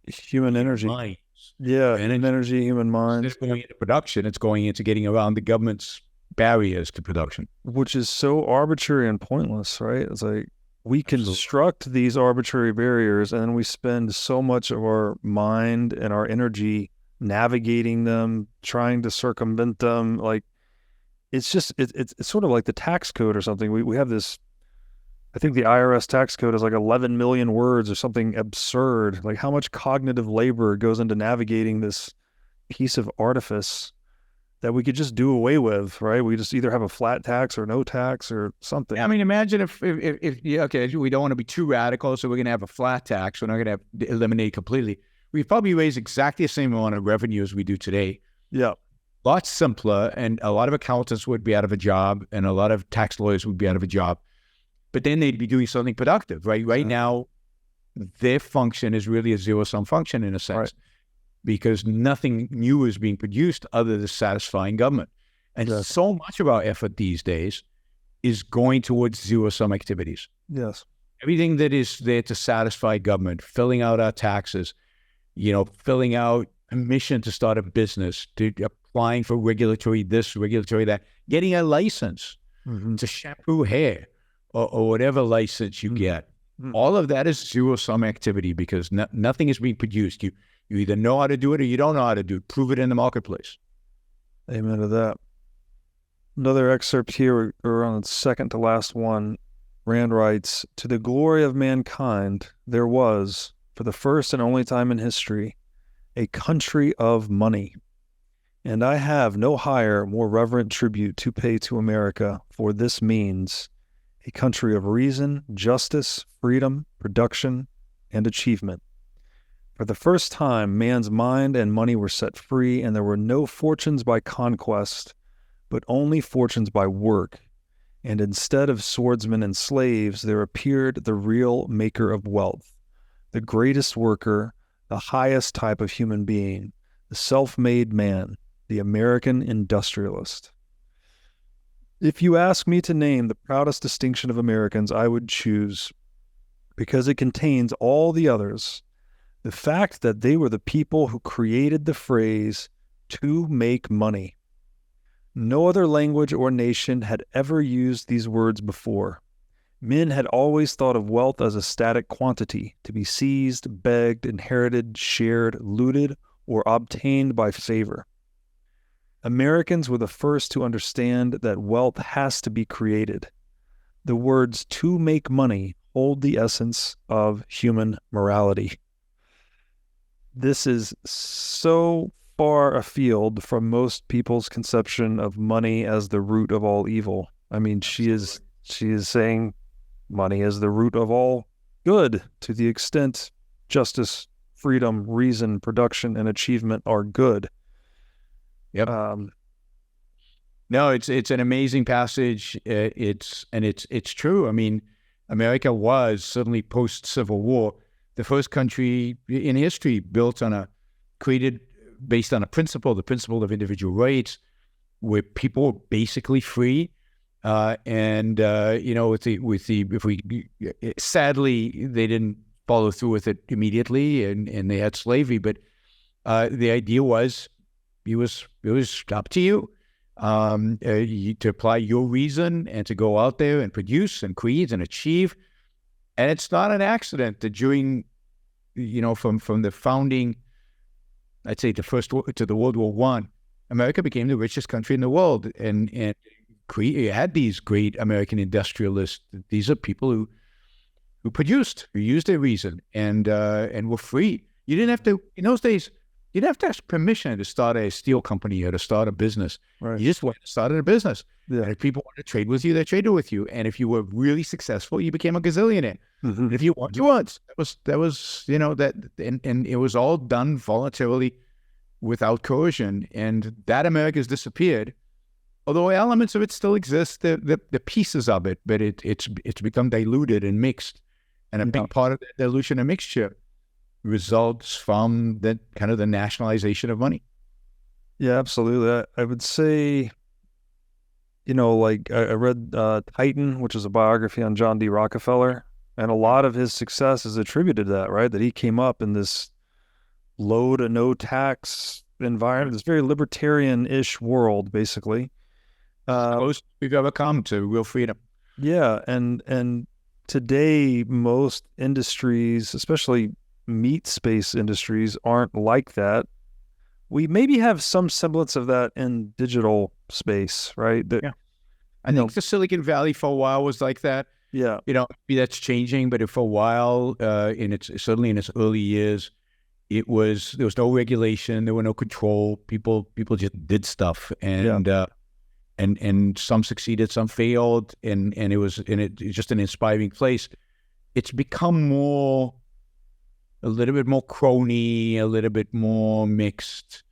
human energy. Minds. Yeah. And energy, human minds. It's going into production. It's going into getting around the government's barriers to production. Which is so arbitrary and pointless, right? It's like we construct these arbitrary barriers and then we spend so much of our mind and our energy navigating them, trying to circumvent them. Like it's just, it's sort of like the tax code or something. We have this, I think the IRS tax code is like 11 million words or something absurd. Like how much cognitive labor goes into navigating this piece of artifice that we could just do away with, right? We just either have a flat tax or no tax or something. Yeah, I mean, imagine if we don't want to be too radical, so we're going to have a flat tax. We're not going to eliminate completely. We'd probably raise exactly the same amount of revenue as we do today. Yeah. Lots simpler, and a lot of accountants would be out of a job, and a lot of tax lawyers would be out of a job. But then they'd be doing something productive, right? Right now, their function is really a zero-sum function in a sense. Right. Because nothing new is being produced other than satisfying government. And so much of our effort these days is going towards zero-sum activities. Yes. Everything that is there to satisfy government, filling out our taxes, filling out permission to start a business, to applying for regulatory this, regulatory that, getting a license to shampoo hair or whatever license you get. All of that is zero-sum activity because nothing is being produced. You either know how to do it or you don't know how to do it. Prove it in the marketplace. Amen to that. Another excerpt here, we're on the second to last one. Rand writes, "To the glory of mankind, there was, for the first and only time in history, a country of money. And I have no higher, more reverent tribute to pay to America, for this means a country of reason, justice, freedom, production, and achievement. For the first time, man's mind and money were set free, and there were no fortunes by conquest, but only fortunes by work. And instead of swordsmen and slaves, there appeared the real maker of wealth, the greatest worker, the highest type of human being, the self-made man, the American industrialist. If you ask me to name the proudest distinction of Americans, I would choose, because it contains all the others, the fact that they were the people who created the phrase, to make money. No other language or nation had ever used these words before. Men had always thought of wealth as a static quantity, to be seized, begged, inherited, shared, looted, or obtained by favor. Americans were the first to understand that wealth has to be created. The words to make money hold the essence of human morality." This is so far afield from most people's conception of money as the root of all evil. I mean, she is saying money is the root of all good, to the extent justice, freedom, reason, production, and achievement are good. Yep. No, it's an amazing passage. It's true. I mean, America was certainly post-Civil War the first country in history created based on the principle of individual rights, where people were basically free. Sadly, they didn't follow through with it immediately, and they had slavery. But the idea was, it was up to you to apply your reason and to go out there and produce and create and achieve. And it's not an accident that during, from the founding, I'd say the first to the World War I, America became the richest country in the world, and had these great American industrialists. These are people who produced, who used their reason, and were free. You didn't have to, in those days, you didn't have to ask permission to start a steel company or to start a business. Right. You just went and started a business. Yeah. And if people wanted to trade with you, they traded with you. And if you were really successful, you became a gazillionaire. And if you weren't, you weren't. That was and it was all done voluntarily without coercion. And that America's disappeared although elements of it still exist, the pieces of it, but it's become diluted and mixed. And a big part of that dilution and mixture results from the kind of the nationalization of money. Yeah, absolutely. I would say, like I read Titan, which is a biography on John D. Rockefeller, and a lot of his success is attributed to that, right? That he came up in this low to no tax environment, this very libertarian-ish world, basically. Close we've ever come to real freedom. Yeah, and today most industries, especially meat space industries, aren't like that. We maybe have some semblance of that in digital space, right? I think the Silicon Valley for a while was like that. Yeah. Maybe that's changing, but for a while, certainly in its early years, there was no regulation, there were no control. People just did stuff, and some succeeded, some failed, and it was just an inspiring place. It's become a little bit more crony, a little bit more mixed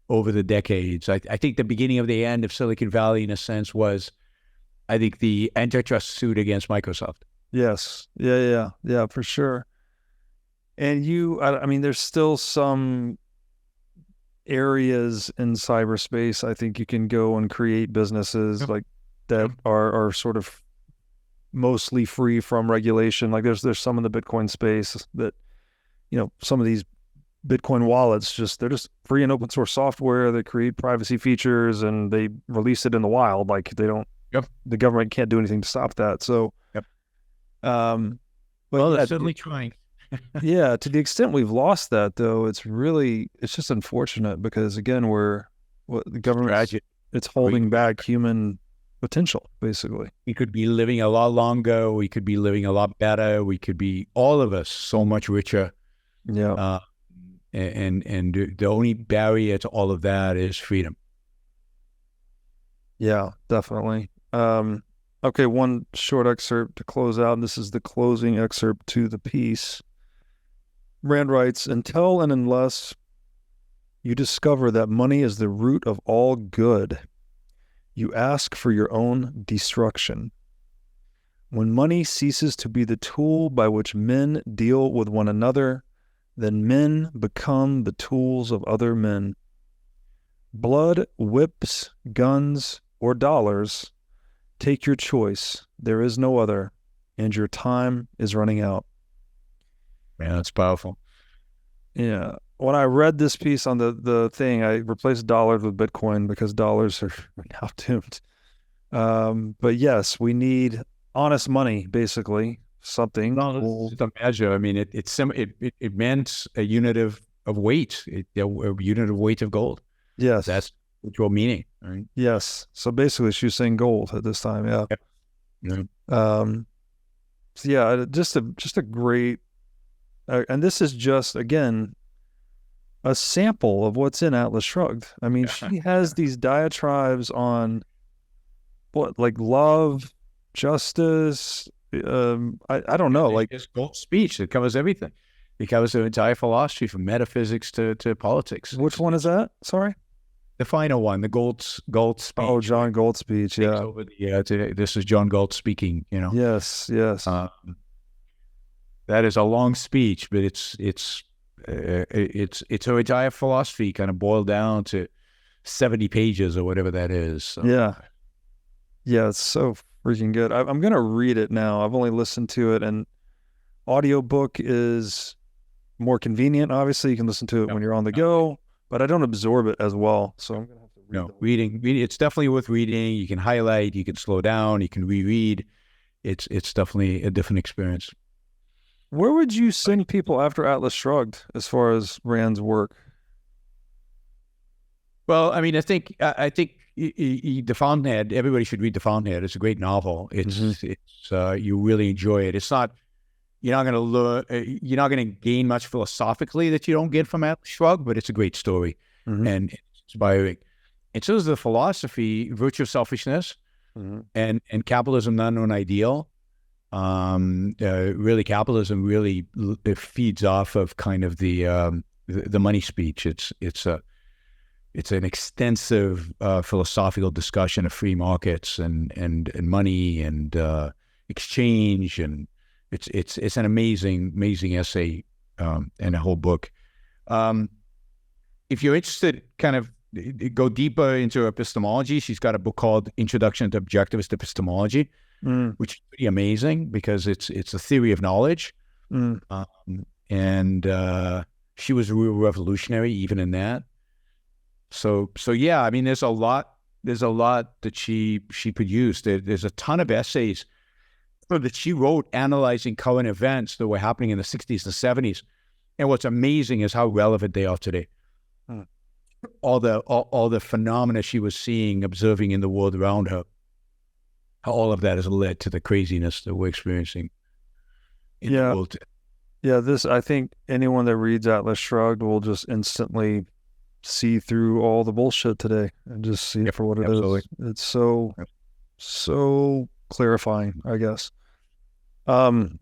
over the decades. I think the beginning of the end of Silicon Valley, in a sense, was, I think, the antitrust suit against Microsoft. Yes. Yeah, for sure. And I mean, there's still some areas in cyberspace I think you can go and create businesses like that are sort of mostly free from regulation. Like there's some in the Bitcoin space that, some of these Bitcoin wallets they're just free and open source software that create privacy features, and they release it in the wild. Like they don't, the government can't do anything to stop that. So, well, they're certainly trying. Yeah, to the extent we've lost that, though, it's just unfortunate, because again, the government, it's holding back human potential, basically. We could be living a lot longer. We could be living a lot better. We could be, all of us, so much richer. Yeah. And the only barrier to all of that is freedom. Yeah, definitely. Okay, one short excerpt to close out, and this is the closing excerpt to the piece. Rand writes, "Until and unless you discover that money is the root of all good, you ask for your own destruction. When money ceases to be the tool by which men deal with one another, then men become the tools of other men. Blood, whips, guns, or dollars, take your choice. There is no other, and your time is running out." Man, that's powerful. Yeah. When I read this piece on the thing, I replaced dollars with Bitcoin because dollars are now doomed. But yes, we need honest money, basically. Something. No, it's a measure. I mean, it meant a unit of weight, a unit of weight of gold. Yes. That's literal meaning. Right? Yes. So basically, she was saying gold at this time. Yeah. Yeah. So yeah, just a great, and this is just, again, a sample of what's in Atlas Shrugged. I mean, she has these diatribes on like love, justice. I don't know. Like, it's gold speech. It covers everything. It covers the entire philosophy from metaphysics to politics. Which one is that? Sorry. The final one, the Gold speech. Oh, John Gold speech. Yeah. Over this is John Gold speaking. Yes. That is a long speech, but it's her entire philosophy kind of boiled down to 70 pages or whatever that is. So. Yeah, it's so freaking good. I'm gonna read it now. I've only listened to it, and audiobook is more convenient. Obviously, you can listen to it when you're on the go, but I don't absorb it as well. So I'm gonna have to read reading. It's definitely worth reading. You can highlight, you can slow down, you can reread. It's definitely a different experience. Where would you send people after Atlas Shrugged as far as Rand's work? Well, I mean, I think The Fountainhead. Everybody should read The Fountainhead. It's a great novel. It's you really enjoy it. It's not, you're not going to gain much philosophically that you don't get from Atlas Shrugged, but it's a great story and it's inspiring. And so is the philosophy, Virtue of Selfishness, and Capitalism, Not Known Ideal. Really, capitalism really it feeds off of kind of the money speech. It's it's an extensive philosophical discussion of free markets and money and exchange, and it's an amazing essay and a whole book. If you're interested, kind of go deeper into epistemology, she's got a book called Introduction to Objectivist Epistemology, which is pretty amazing because it's a theory of knowledge, and she was a real revolutionary even in that. So yeah, I mean, there's a lot that she produced. There's a ton of essays that she wrote analyzing current events that were happening in the 60s and 70s. And what's amazing is how relevant they are today. All the phenomena she was seeing, observing in the world around her, how all of that has led to the craziness that we're experiencing in the world. Yeah, I think anyone that reads Atlas Shrugged will just instantly see through all the bullshit today and just see it for what it is. It's so clarifying, I guess. Yaron,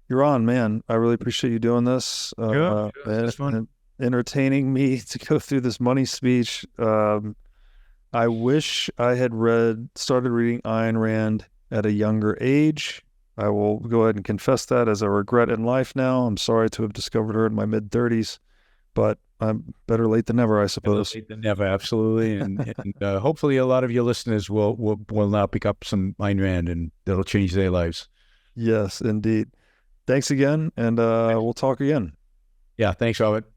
man, I really appreciate you doing this. It's fun. Entertaining me to go through this money speech. I wish I had started reading Ayn Rand at a younger age. I will go ahead and confess that as a regret in life now. I'm sorry to have discovered her in my mid-30s, but I'm better late than never, I suppose. Better late than never, absolutely. And hopefully a lot of your listeners will now pick up some Ayn Rand, and that'll change their lives. Yes, indeed. Thanks again, and we'll talk again. Yeah, thanks, Robert.